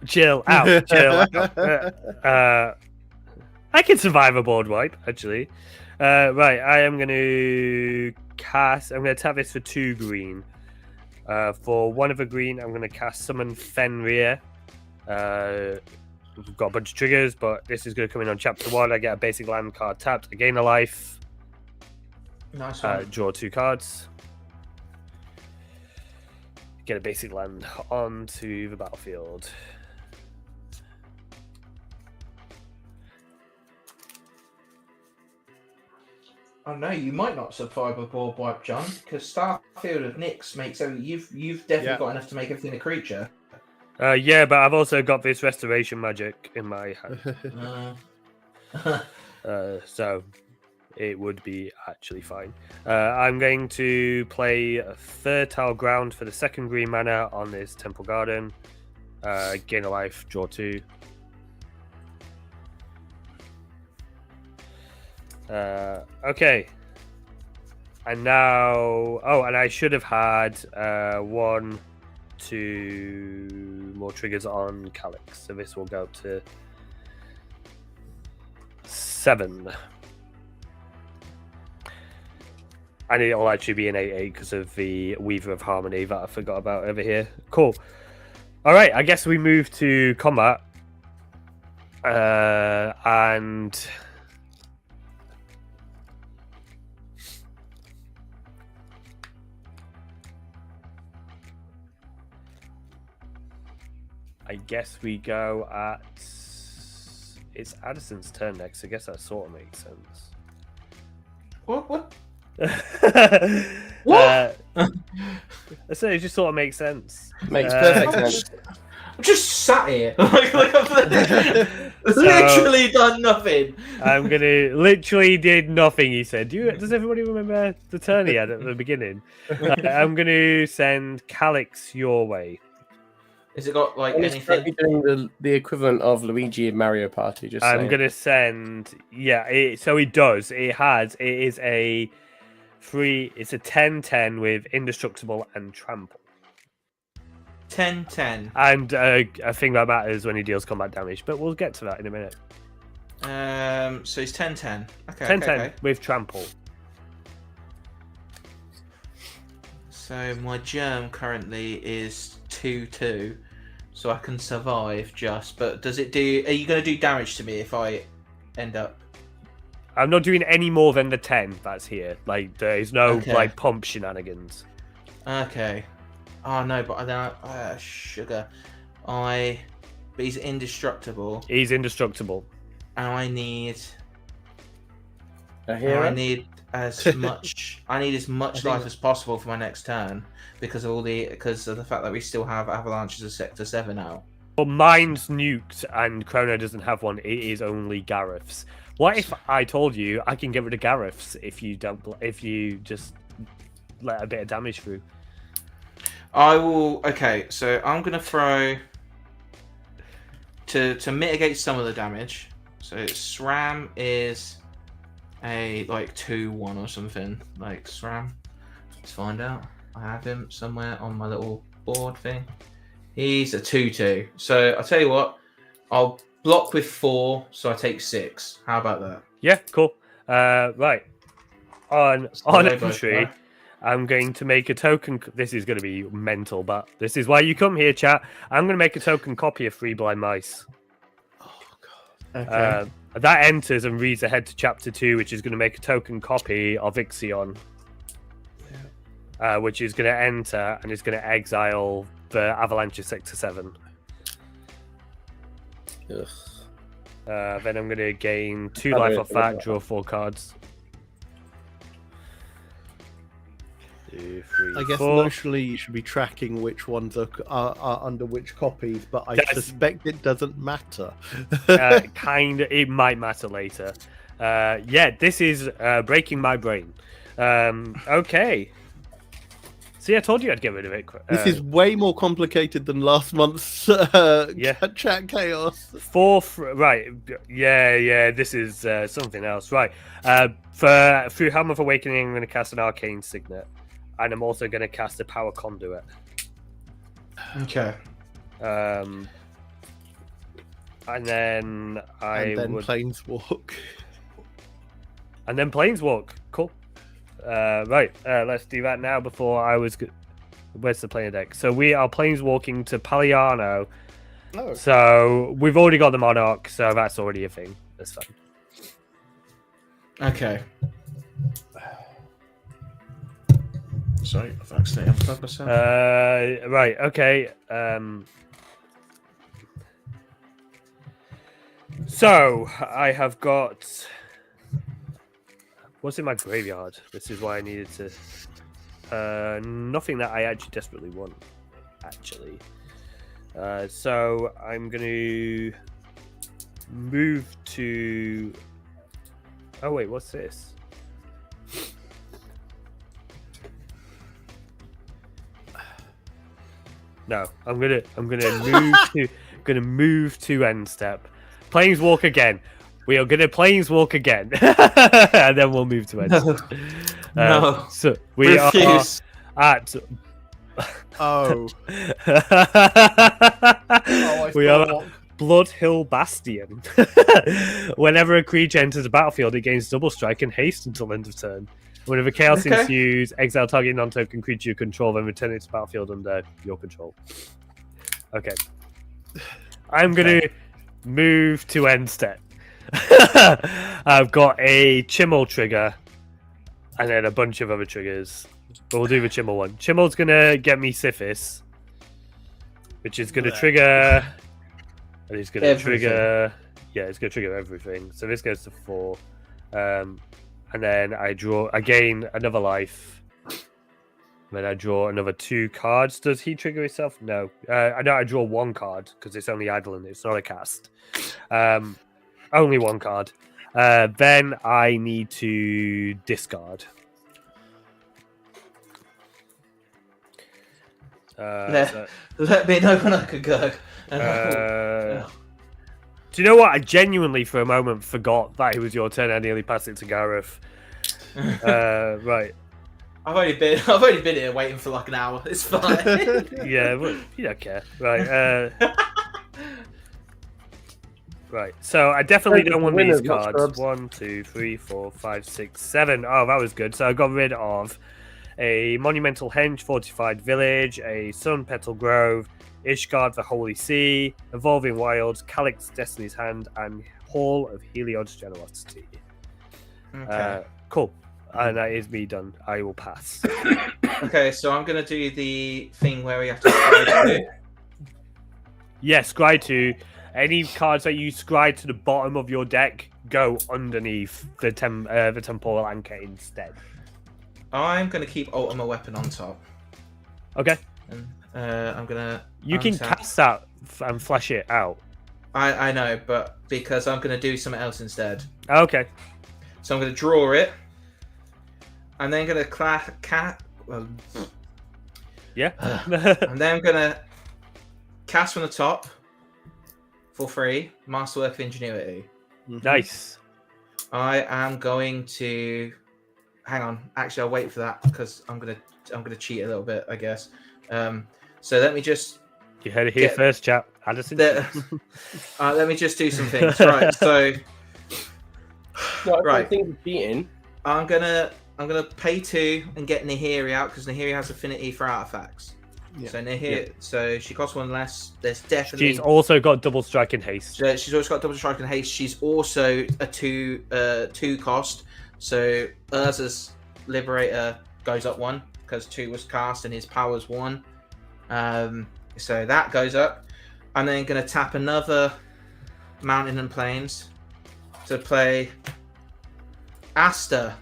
I can survive a board wipe, actually. Right, I am going to cast. I'm going to tap this for 2 green. For 1 of a green, I'm going to cast Summon Fenrir. We've got a bunch of triggers, but this is going to come in on chapter 1. I get a basic land card tapped. I gain a life. Nice one. Draw 2 cards. Get a basic land onto the battlefield. I know you might not survive a board wipe, John, because Starfield of Nyx makes so you've definitely got enough to make everything a creature. Yeah, but I've also got this restoration magic in my hand. So it would be actually fine. I'm going to play Fertile Ground for the 2nd green mana on this Temple Garden. Gain a life, draw 2. Okay. And now... Oh, and I should have had 1, 2 more triggers on Calyx. So this will go to 7. And it'll actually be an 8/8 because of the Weaver of Harmony that I forgot about over here. Cool. All right, I guess we move to combat. And... I guess we go at... It's Adderson's turn next. I guess that sort of makes sense. What? What? I said it just sort of makes sense. Makes perfect sense. I'm just sat here. like I've literally done nothing. I'm gonna literally did nothing. He said. Does everybody remember the turn he had at the beginning? I'm gonna send Calyx your way. Has it got like It's anything? doing the equivalent of Luigi in Mario Party. Just I'm saying. gonna send. Yeah, so it does. It is a 3. It's a 10/10 with indestructible and trample. 10/10. And a thing that matters when he deals combat damage, but we'll get to that in a minute. So it's 10/10. Okay. 10/10 okay. with trample. So my germ currently is 2/2, so I can survive just. But does it do? Are you going to do damage to me if I end up? I'm not doing any more than the 10 that's here. Like there's no like pump shenanigans. Okay. Oh no, but then sugar. But he's indestructible. He's indestructible. And I need. A hero? I need as much. I need as much life as possible for my next turn because of the fact that we still have avalanches of Sector 7 out. Well, mine's nuked and Chrono doesn't have one. It is only Gareth's. What if I told you I can get rid of Gareth's if you just let a bit of damage through? I will. Okay, so I'm gonna throw to mitigate some of the damage. So SRAM is a like 2/1 or something. Like SRAM. Let's find out. I have him somewhere on my little board thing. He's a 2/2. So I'll tell you what. I'll block with 4, so I take 6. How about that? Yeah, cool. Right. On infantry, I'm going to make a token. This is going to be mental, but this is why you come here, chat. I'm going to make a token copy of Three Blind Mice. Oh god. Okay. That enters and reads ahead to chapter 2, which is going to make a token copy of Ixion, which is going to enter and is going to exile the Avalanche Sector 7. Ugh. Then I'm going to gain 2 life off that, draw 4 cards. 2, 3, I guess 4. notionally you should be tracking which ones are under which copies, but I That's- suspect it doesn't matter. It might matter later. This is breaking my brain. Okay. See, I told you I'd get rid of it. This is way more complicated than last month's chat chaos. Right. Yeah. This is something else. Right. Through Helm of Awakening, I'm going to cast an Arcane Signet, and I'm also going to cast a Power Conduit. Okay. And then Planeswalk. And then Planeswalk. Cool. Right. Let's do that now before I was... Where's the player deck? So we are Planeswalking to Paliano. Oh. So we've already got the Monarch, so that's already a thing. That's fine. Okay. Sorry, I've accidentally unplugged myself. Right. Okay. So I have got... What's in my graveyard? This is why I needed to... nothing that I actually desperately want, actually. So I'm going to move to... Oh, wait, what's this? No, I'm gonna move to end step. Planeswalk again. We are gonna Planeswalk again, and then we'll move to end step. No. So we Refuse. are at. Oh. We are at Blood Hill Bastion. Whenever a creature enters the battlefield, it gains double strike and haste until end of turn. Whenever chaos ensues, exile target non-token creature you control, then return it to the battlefield under your control. Okay. I'm going to move to end step. I've got a Chimmel trigger and then a bunch of other triggers. But we'll do the Chimmel one. Chimmel's going to get me Syphis, which is going to trigger... And it's going to trigger... Yeah, it's going to trigger everything. So this goes to 4. And then I gain another life. Then I draw another 2 cards. Does he trigger himself? No. I know I draw 1 card because it's only idling. It's not a cast. Only 1 card. Then I need to discard. Let me know when I could go. Do you know what? I genuinely, for a moment, forgot that it was your turn. I nearly passed it to Gareth. Right. I've only been here waiting for like an hour. It's fine. Yeah, but you don't care. Right. Right. So I definitely don't want these cards. 1, 2, 3, 4, 5, 6, 7. Oh, that was good. So I got rid of a Monumental Henge, Fortified Village, a Sun Petal Grove, Ishgard the Holy Sea, Evolving Wilds, Calyx Destiny's Hand, and Hall of Heliod's Generosity. Okay. Cool. And that is me done. I will pass. Okay, so I'm going to do the thing where we have to scry to. Yes, scry to. Any cards that you scry to the bottom of your deck go underneath the Temporal Anchor instead. I'm going to keep Ultima Weapon on top. Okay. And I'm going to... You can cast that and flash it out. I know, but because I'm going to do something else instead. Okay. So I'm going to draw it. And then going to Yeah. and then I'm going to cast from the top for free, Masterwork of Ingenuity. Nice. I am going to... Hang on. Actually, I'll wait for that because I'm gonna cheat a little bit, I guess. So let me just... You heard it here first, chap. Adderson. Let me just do some things. Right, so... Right. Things beating. I'm gonna gonna pay 2 and get Nahiri out because Nahiri has affinity for artifacts. Yeah. So Nahiri, so she costs 1 less. There's definitely. She's also got double strike and haste. She's also got double strike and haste. She's also a 2 cost. So Urza's Liberator goes up 1 because 2 was cast and his power's 1. So that goes up. I'm then gonna tap another Mountain and Plains to play Asta,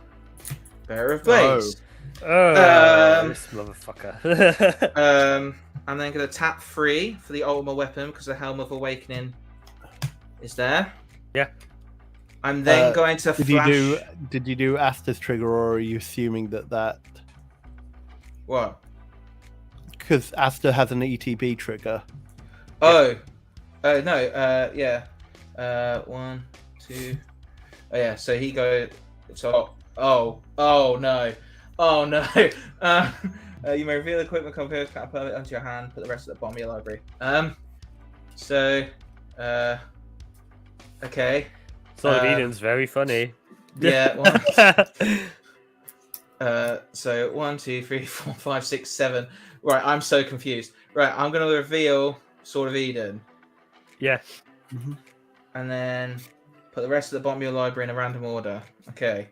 Bearer of Blades. This motherfucker. I'm then going to tap 3 for the Ultima weapon because the Helm of Awakening is there. Yeah. I'm then going to flash. Did you do Asta's trigger, or are you assuming that? What? Because Asta has an ETB trigger. Oh no. Yeah. 1, 2. Oh yeah. So he goes. So oh no. Oh no. You may reveal equipment compared to permit onto your hand. Put the rest at the bottom of your library. Okay. Sword of Eden's very funny. Yeah. So 1, 2, 3, 4, 5, 6, 7. Right. I'm so confused. Right. I'm gonna reveal Sword of Eden. Yeah. Mm-hmm. And then put the rest at the bottom of your library in a random order. Okay.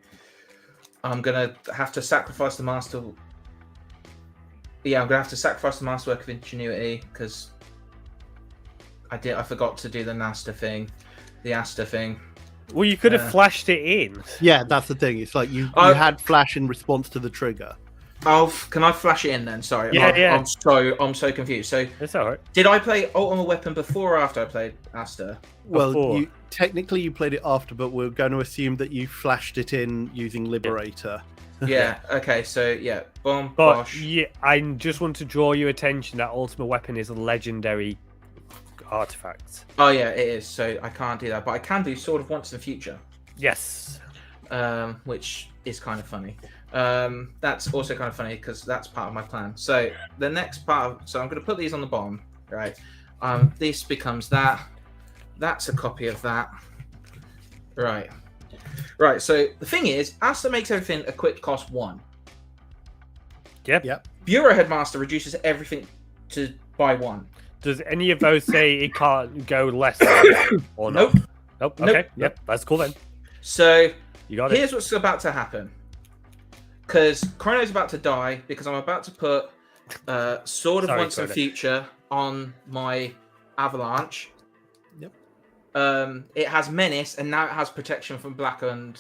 I'm gonna have to sacrifice the master. Yeah, I'm gonna have to sacrifice the masterwork of ingenuity because I forgot to do the Asta thing. Well, you could have flashed it in. Yeah, that's the thing. It's like you had flash in response to the trigger. Can I flash it in then? Sorry. Yeah. I'm so confused. So It's alright. did I play Ultima Weapon before or after I played Asta? Well, Before. technically you played it after, but we're going to assume that you flashed it in using Liberator. Yeah. Okay. So yeah. Boom. But Bosh. yeah, I just want to draw your attention that Ultimate Weapon is a legendary artifact. Oh yeah, it is. So I can't do that, but I can do Sword of Once in the Future. Yes. Which is kind of funny. That's also kind of funny because that's part of my plan. So the next part, so I'm going to put these on the bottom, right? This becomes that. That's a copy of that. Right. So the thing is, Asta makes everything equipped cost 1. Yep. Bureau Headmaster reduces everything by 1. Does any of those say it can't go less than or not? Nope. Okay. Nope. Yep. That's cool then. So You got it. here's what's about to happen. Because Chrono's about to die because I'm about to put Sword of Once in the Future on my Avalanche. Yep. It has Menace and now it has protection from black and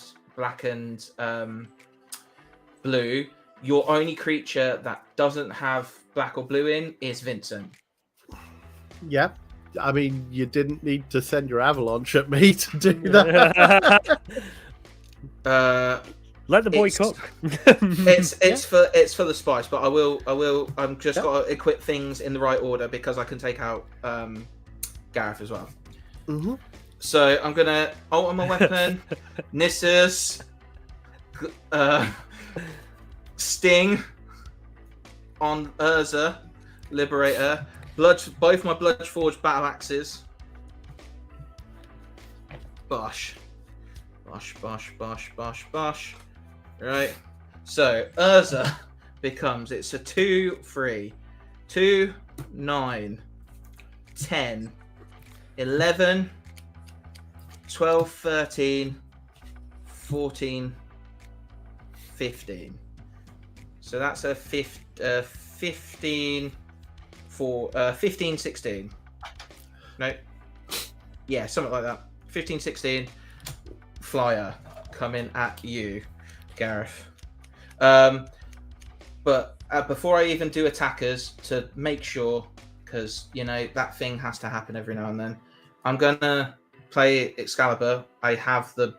blue. Your only creature that doesn't have black or blue in is Vincent. Yeah. I mean, you didn't need to send your Avalanche at me to do that. Let the boy cook. It's for the spice, but I will. I'm just got to equip things in the right order because I can take out Gareth as well. Mm-hmm. So I'm gonna Ultima Weapon, Nissus, Sting on Urza, Liberator, both my Bloodforged battle axes. Bosh. Right. So Urza becomes it's a 2/3. 2, 9, 10, 11, 12, 13, 14, 15. So that's a 15 for 15, 16. No. Yeah, something like that. 15, 16 flyer coming at you, Gareth. But before I even do attackers, to make sure, because you know that thing has to happen every now and then, I'm gonna play Excalibur. I have the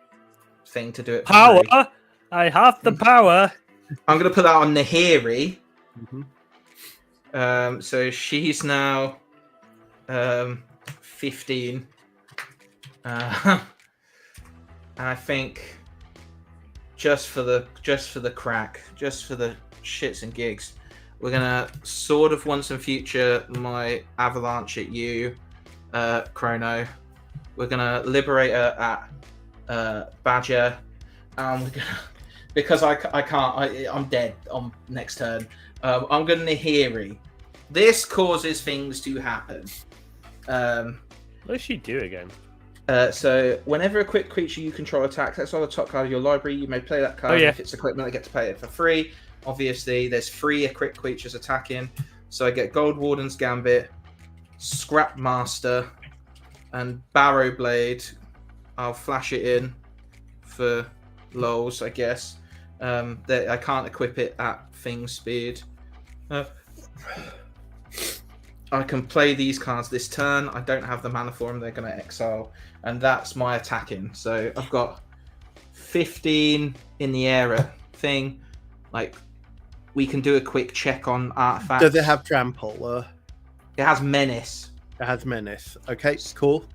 thing to do it. Power. I have the power. I'm gonna put that on Nahiri. Mm-hmm. So she's now 15. And I think just for the crack, just for the shits and gigs, we're gonna Sword of Once and Future my Avalanche at you, Chrono. We're gonna Liberator at Badger, and we're because I can't. I'm dead on next turn. I'm going to Nahiri. This causes things to happen. What does she do again? So whenever a quick creature you control attacks, that's on the top card of your library. You may play that card. Oh, yeah. If it's equipment, I get to play it for free. Obviously, there's 3 quick creatures attacking. So I get Gold Warden's Gambit, Scrap Master, and Barrow Blade. I'll flash it in for lols, I guess. I can't equip it at thing speed. I can play these cards this turn. I don't have the mana for them. They're going to exile. And that's my attacking. So I've got 15 in the air thing. Like, we can do a quick check on artifacts. Does it have trample? It has menace. It has menace. Okay, cool.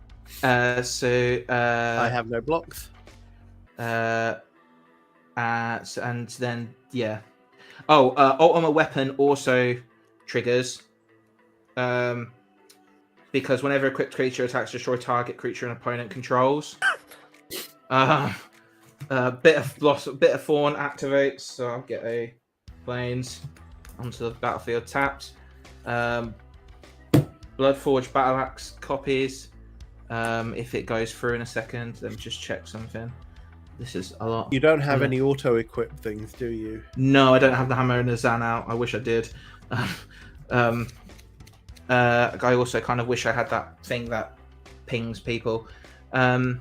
I have no blocks. And then, yeah. Oh, ultimate weapon also triggers. Because whenever a quick creature attacks, destroy target creature an opponent controls. Bit of Thorn activates, so I'll get a planes onto the battlefield tapped. Bloodforge Battle Axe copies. If it goes through in a second, let me just check something. This is a lot. You don't have any auto-equip things, do you? No, I don't have the Hammer and the Zan out. I wish I did. I also kind of wish I had that thing that pings people. What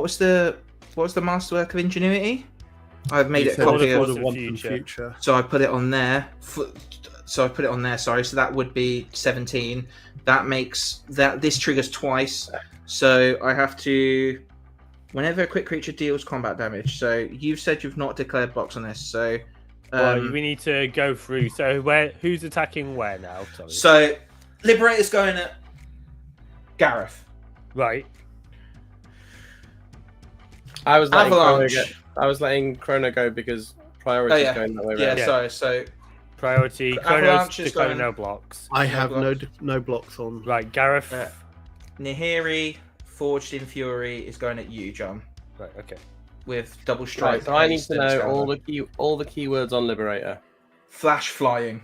was the Masterwork of Ingenuity? I've made it a copy of the one from future. So I put it on there. Sorry. So that would be 17. That makes that this triggers twice. So I have to. Whenever a quick creature deals combat damage. So you've said you've not declared blocks on this. So. We need to go through. So who's attacking where now? Sorry. So Liberator's going at Gareth. Right. I was Avalanche. letting Chrono go because priority is going that way. Yeah, around. sorry. So priority. Avalanche Chrono's is declaring going- no blocks. I have no blocks on. Right, Gareth. Nahiri, Forged in Fury, is going at you, John, Right, okay. with double strike. Right, so I need haste, to and know scatter. all the keywords on Liberator. Flash flying.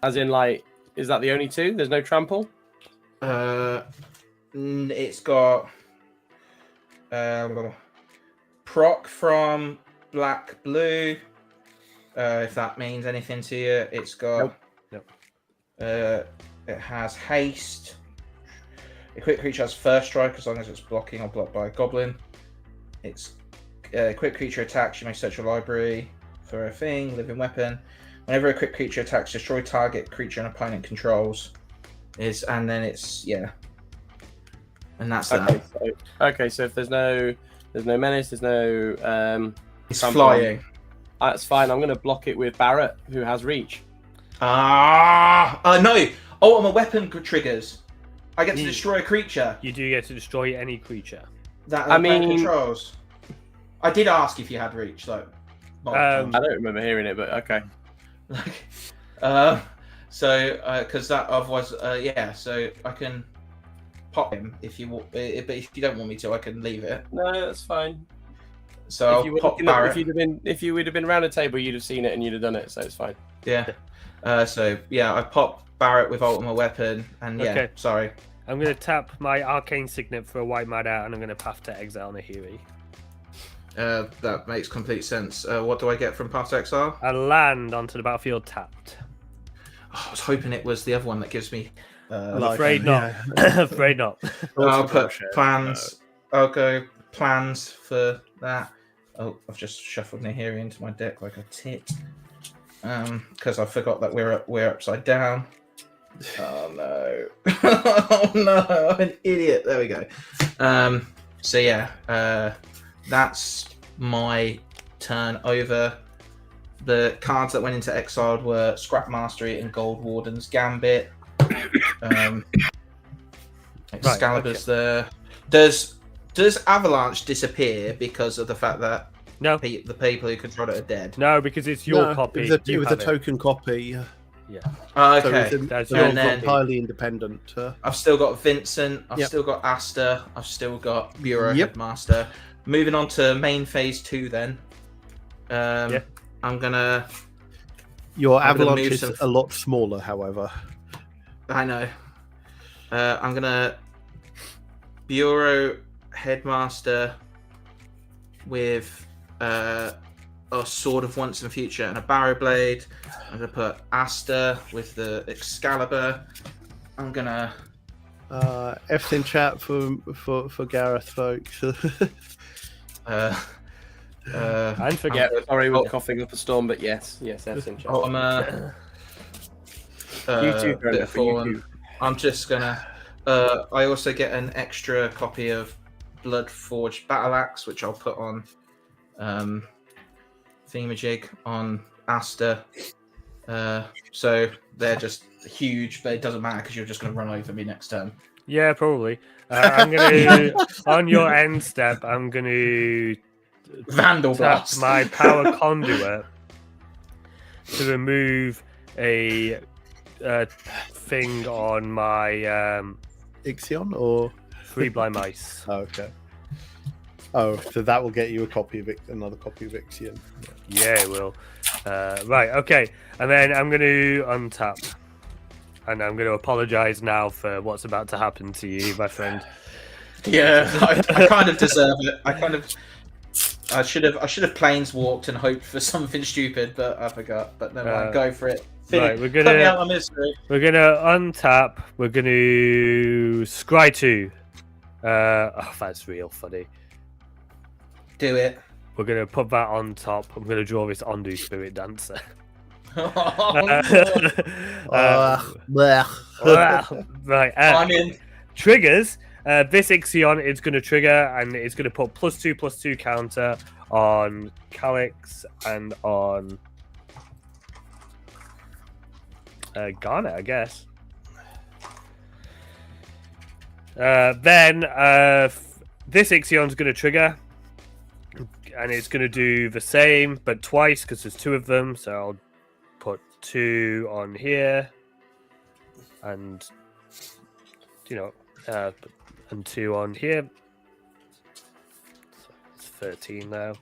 As in, like, is that the only 2? There's no trample? It's got proc from black blue. If that means anything to you, it's got. Nope. It has haste. A quick creature has first strike as long as it's blocking or blocked by a goblin. It's a quick creature attacks. You may search your library for a thing, living weapon. Whenever a quick creature attacks, destroy target creature an opponent controls. And then it's and that's that. Okay, so if there's no menace, there's no It's trample. flying. That's fine. I'm going to block it with Barrett, who has reach. No! Ultimate weapon triggers. I get to destroy a creature You do get to destroy any creature. that I the opponent mean- controls. I did ask if you had reach, though. I don't remember hearing it, but okay. Because that otherwise, so I can pop him if you want, but if you don't want me to, I can leave it. No, that's fine. So I'll pop Barrett. If you would have been round a table, you'd have seen it and you'd have done it, so it's fine. Yeah. I pop Barrett with ultimate weapon, and Okay. sorry. I'm going to tap my Arcane Signet for a white mad out, and I'm going to path to exile Nahiri. That makes complete sense. What do I get from Path to Exile? I land onto the battlefield tapped. Oh, I was hoping it was the other one that gives me. I'm afraid not. Afraid not. I'll put plans. I'll go plans for that. Oh, I've just shuffled Nahiri into my deck like a tit. Because I forgot that we're upside down. Oh no! Oh no! I'm an idiot. There we go. That's my turn over. The cards that went into exiled were Scrap Mastery and Gold Warden's Gambit. Excalibur's there. Does Avalanche disappear because of the fact that No. the people who control it are dead? No, because it's your copy. It was a token copy. Yeah. Okay. So That's so your it's copy. entirely independent. I've still got Vincent. I've Yep. still got Aster. I've still got Bureau Yep. Headmaster. moving on to main phase 2 then. Yeah. I'm gonna Your I'm gonna avalanche move is some- a lot smaller, however. I know. I'm gonna Bureau Headmaster with a Sword of Once in the Future and a Barrow Blade. I'm gonna put Aster with the Excalibur. I'm gonna F's in chat for Gareth, folks. And for Yeah, sorry, we're Oh. coughing up a storm, but yes, that's in chat. I'm You too, bit Garnet, of for you form. too. I'm just gonna. I also get an extra copy of Bloodforged Battle Axe, which I'll put on Thingamajig on Aster. So they're just huge, but it doesn't matter because you're just going to run over me next turn. Yeah, probably. I'm gonna on your end step. I'm gonna Vandal tap Blast. my power conduit to remove a thing on my Ixion or 3 blind mice. oh, okay. Oh, so that will get you a copy of another copy of Ixion. Yeah, it will. Right, okay. And then I'm going to untap. And I'm going to apologize now for what's about to happen to you, my friend. Yeah, I kind of deserve it. I should have planeswalked and hoped for something stupid, but I forgot. But never mind, go for it. Right, we're Put me gonna out of misery. untap. We're gonna scry 2. Oh, that's real funny. Do it. We're gonna put that on top. I'm gonna draw this Ondu Spirit Dancer. Right. I'm in. Triggers. This Ixion is going to trigger, and it's going to put +2/+2 counter on Calyx and on Garnet, I guess. Then this Ixion's going to trigger, and it's going to do the same, but twice because there's 2 of them. So I'll put 2 on here, and and 2 on here. So it's 13 now.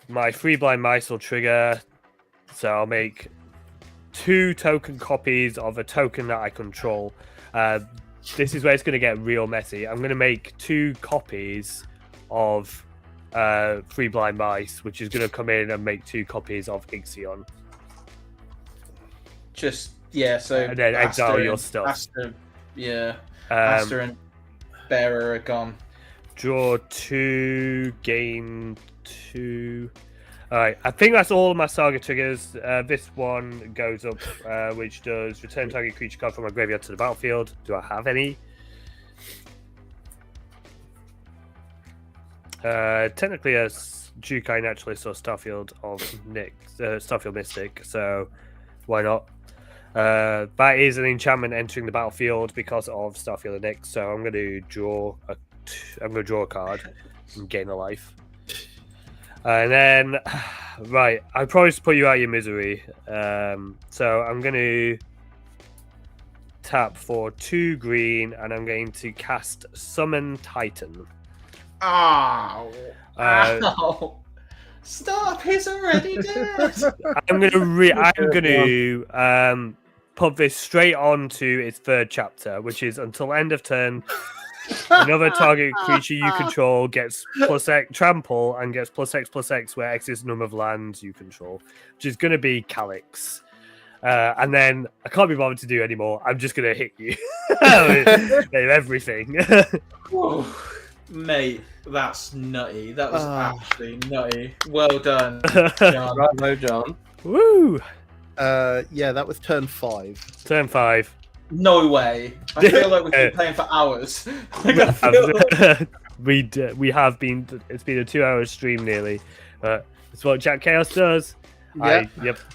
My 3 blind mice will trigger, so I'll make 2 token copies of a token that I control. This is where it's going to get real messy. I'm going to make 2 copies of 3 blind mice, which is going to come in and make 2 copies of Ixion. Just so And then exile Aster your and- stuff. Aster, yeah, Aster and Bearer are gone. Draw 2, gain 2. Alright, I think that's all of my Saga triggers. This one goes up, which does return target creature card from my graveyard to the battlefield. Do I have any? Technically a Jukai Naturalist or Starfield Mystic, so why not? That is an enchantment entering the battlefield because of Starfield of Nyx, so I'm going to draw a card and gain a life. And then, right, I promised to put you out of your misery. So I'm going to tap for 2 green, and I'm going to cast Summon Titan. Ow! Ow! Stop! He's already dead. I'm gonna put this straight on to its 3rd chapter, which is until end of turn. Another target creature you control gets +X trample and gets +X/+X, where X is the number of lands you control, which is going to be Calyx. And then I can't be bothered to do anymore. I'm just going to hit you with everything. Whoa. Mate, that's nutty. That was actually nutty. Well done, John. Bravo, John. Woo! Yeah, that was turn 5. Turn 5. No way. I feel like we've been playing for hours. Like, I feel like... we have been. It's been a 2-hour stream nearly. It's what Jack Chaos does. Yeah.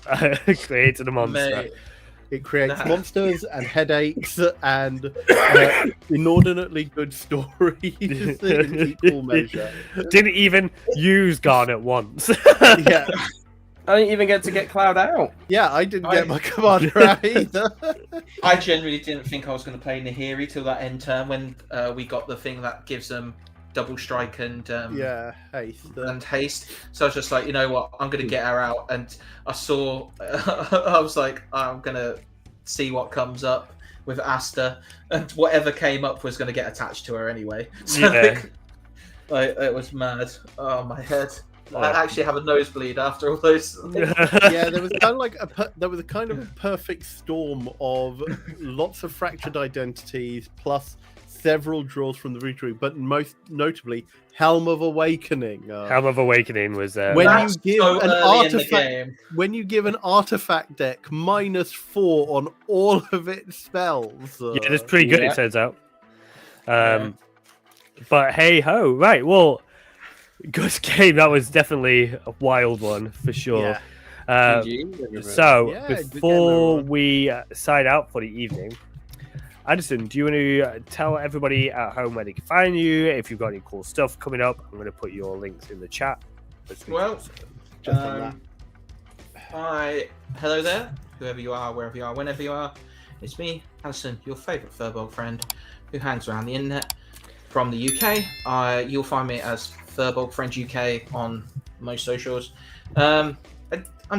I created a monster. Mate, It creates Nah. monsters and headaches and inordinately good stories in equal measure. Didn't even use Garnet once. Yeah. I didn't even get to get Cloud out. Yeah, I didn't get my commander out either. I genuinely didn't think I was going to play Nahiri till that end turn when we got the thing that gives them double strike and haste. So I was just like, you know what, I'm going to get her out. And I saw, I was like, I'm going to see what comes up with Asta, and whatever came up was going to get attached to her anyway. So like, it was mad. Oh, my head. I actually have a nosebleed after all those. Yeah, there was kind of a perfect storm of lots of fractured identities plus several draws from the retreat, but most notably Helm of Awakening. Helm of Awakening was when you give an artifact deck -4 on all of its spells. Yeah, that's pretty good. It turns out. But hey ho, right? Well. Good game. That was definitely a wild one for sure. So before we sign out for the evening, Adderson, do you want to tell everybody at home where they can find you? If you've got any cool stuff coming up, I'm going to put your links in the chat. Well, hi, hello there, whoever you are, wherever you are, whenever you are. It's me, Adderson, your favourite Firbolg friend, who hangs around the internet from the UK. You'll find me as Firbolg Friend UK on most socials. I'm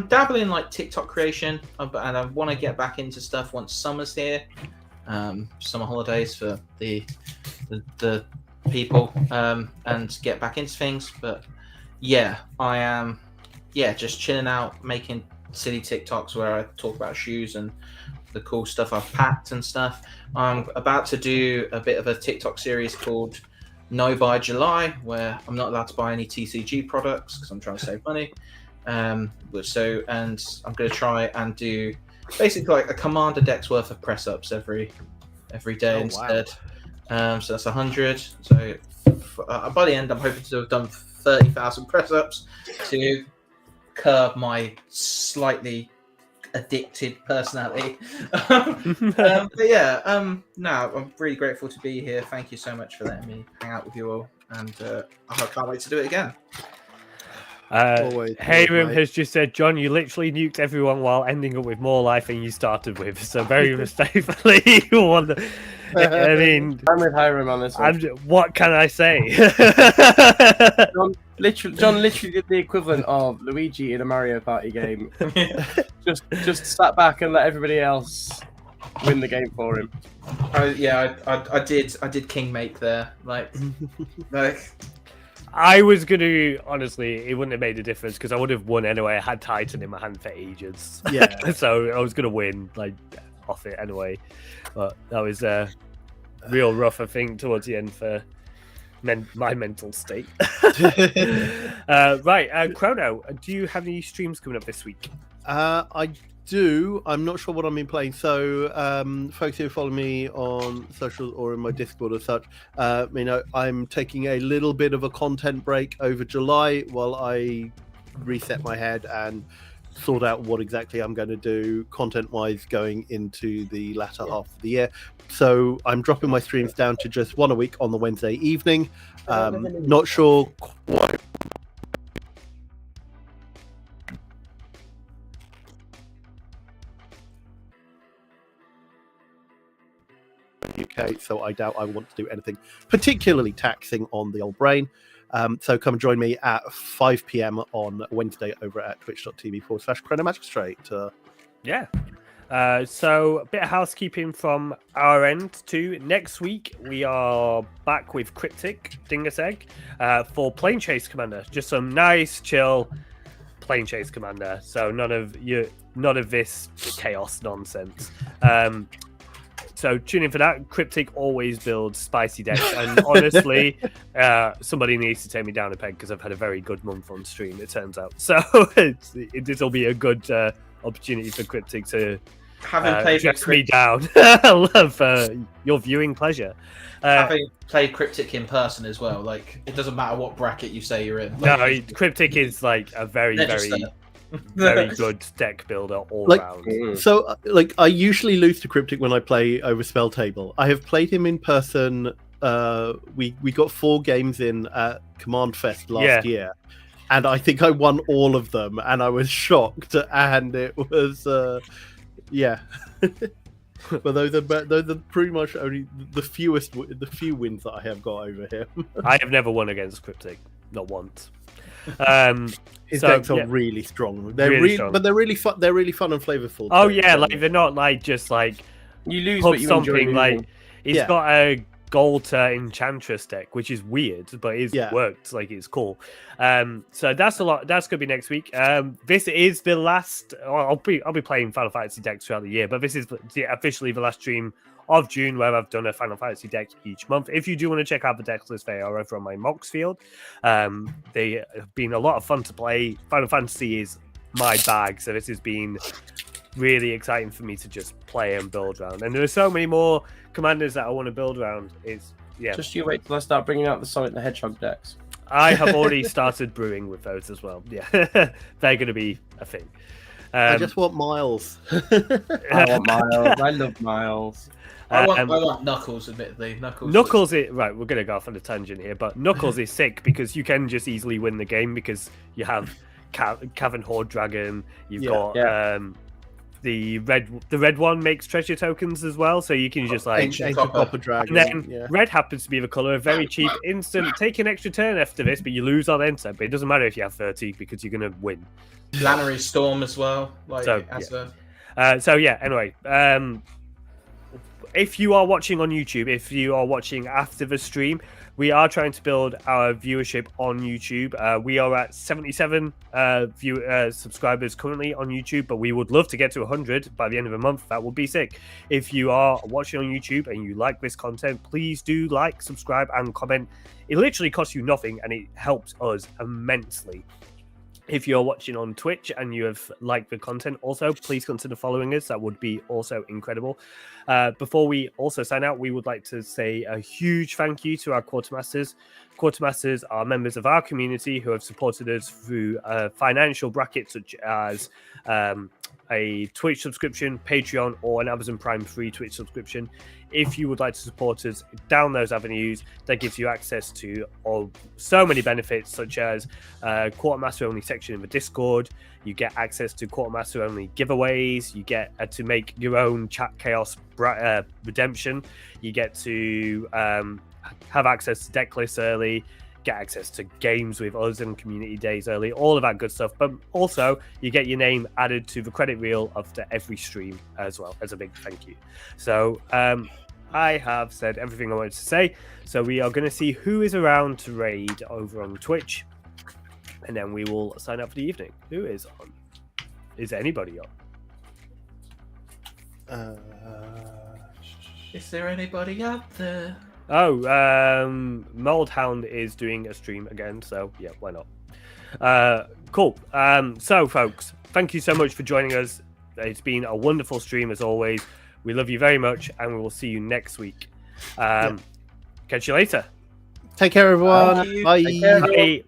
dabbling in like TikTok creation, and I want to get back into stuff once summer's here. Summer holidays for the people, and get back into things. But yeah, I am just chilling out, making silly TikToks where I talk about shoes and the cool stuff I've packed and stuff. I'm about to do a bit of a TikTok series called No by July, where I'm not allowed to buy any TCG products because I'm trying to save money. And I'm going to try and do basically like a commander deck's worth of press ups every day instead. Wow. So that's 100. So by the end, I'm hoping to have done 30,000 press ups to curb my slightly addicted personality. But yeah, no, I'm really grateful to be here. Thank you so much for letting me hang out with you all, and I can't wait to do it again. Hayram has just said, John, you literally nuked everyone while ending up with more life than you started with. So very respectfully, I mean, I'm with Hayram on this one. What can I say? John literally did the equivalent of Luigi in a Mario Party game. just sat back and let everybody else win the game for him. I did Kingmake there. Like. I was going to, honestly, it wouldn't have made a difference because I would have won anyway. I had Titan in my hand for ages. Yeah. So I was going to win like off it anyway. But that was real rough, I think, towards the end for my mental state. Right, Chrono, do you have any streams coming up this week? I do. I'm not sure what I've been playing. So, folks who follow me on social or in my Discord or such, I'm taking a little bit of a content break over July while I reset my head and sort out what exactly I'm going to do content-wise going into the latter half of the year. So I'm dropping my streams down to just one a week on the Wednesday evening. Not sure quite. UK, so I doubt I want to do anything particularly taxing on the old brain. So come and join me at 5 p.m. on Wednesday over at twitch.tv/ChronoMagistrate. Yeah. So a bit of housekeeping from our end too. Next week we are back with Cryptic Dingus Egg for Plane Chase Commander. Just some nice, chill Plane Chase Commander. So none of this chaos nonsense. So tune in for that. Cryptic always builds spicy decks, and honestly, somebody needs to take me down a peg because I've had a very good month on stream, it turns out. So this will be a good opportunity for Cryptic to dress me down. I love your viewing pleasure. Having played Cryptic in person as well, like it doesn't matter what bracket you say you're in. Like, no, Cryptic is like a very good deck builder all round. So, I usually lose to Cryptic when I play over Spell Table. I have played him in person. We got 4 games in at Command Fest last year. and I think I won all of them, and I was shocked. And it was, yeah. But those are pretty much only the few wins that I have got over here. I have never won against Cryptic, not once. His So, decks are yeah. really strong. They're Really really, strong. but they're really fun. They're really fun and flavorful. Oh too, yeah, so- like they're not like just like You lose, pub but you enjoy stomping. losing. Like he's Yeah. got a Golter Enchantress deck, which is weird, but it's Yeah. worked. Like it's cool. So that's a lot. That's gonna be next week. This is the last. I'll be playing Final Fantasy decks throughout the year, but this is officially the last stream of June where I've done a Final Fantasy deck each month. If you do want to check out the deck list, they are over on my Moxfield. They have been a lot of fun to play. Final Fantasy is my bag, so this has been really exciting for me to just play and build around. And there are so many more commanders that I want to build around. Just you wait till I start bringing out the Sonic the Hedgehog decks. I have already started brewing with those as well. Yeah, they're going to be a thing. I just want Miles. I want Miles. I love Miles. I want Knuckles, admittedly. Knuckles is right. We're going to go off on a tangent here, but Knuckles is sick because you can just easily win the game because you have Cavern Horde Dragon. You've got the red one makes treasure tokens as well, so you can just like Ancient Copper Dragon. and then red happens to be the color, very cheap, instant. Take an extra turn after this, but you lose on enter. But it doesn't matter if you have 30 because you're going to win. Planetary Storm as well. Like Anyway, if you are watching on YouTube, if you are watching after the stream, we are trying to build our viewership on YouTube. We are at 77 subscribers currently on YouTube, but we would love to get to 100 by the end of the month. That would be sick. If you are watching on YouTube and you like this content, please do like, subscribe, and comment. It literally costs you nothing, and it helps us immensely. If you're watching on Twitch and you have liked the content, also please consider following us. That would be also incredible. Before we also sign out, we would like to say a huge thank you to our Quartermasters. Quartermasters are members of our community who have supported us through financial brackets such as a Twitch subscription, Patreon, or an Amazon Prime free Twitch subscription. If you would like to support us down those avenues, that gives you access to so many benefits, such as Quartermaster only section in the Discord. You get access to Quartermaster only giveaways. You get to make your own Chat Chaos redemption. You get to have access to deck lists early. Get access to games with us and community days early, all of that good stuff. But also, you get your name added to the credit reel after every stream as well, as a big thank you. So I have said everything I wanted to say. So we are going to see who is around to raid over on Twitch, and then we will sign up for the evening. Who is on? Is anybody on? Is there anybody out there? Oh, Moldhound is doing a stream again, so yeah, why not? Cool. So, folks, thank you so much for joining us. It's been a wonderful stream as always. We love you very much, and we will see you next week. Catch you later. Take care, everyone. Bye. Bye. Bye.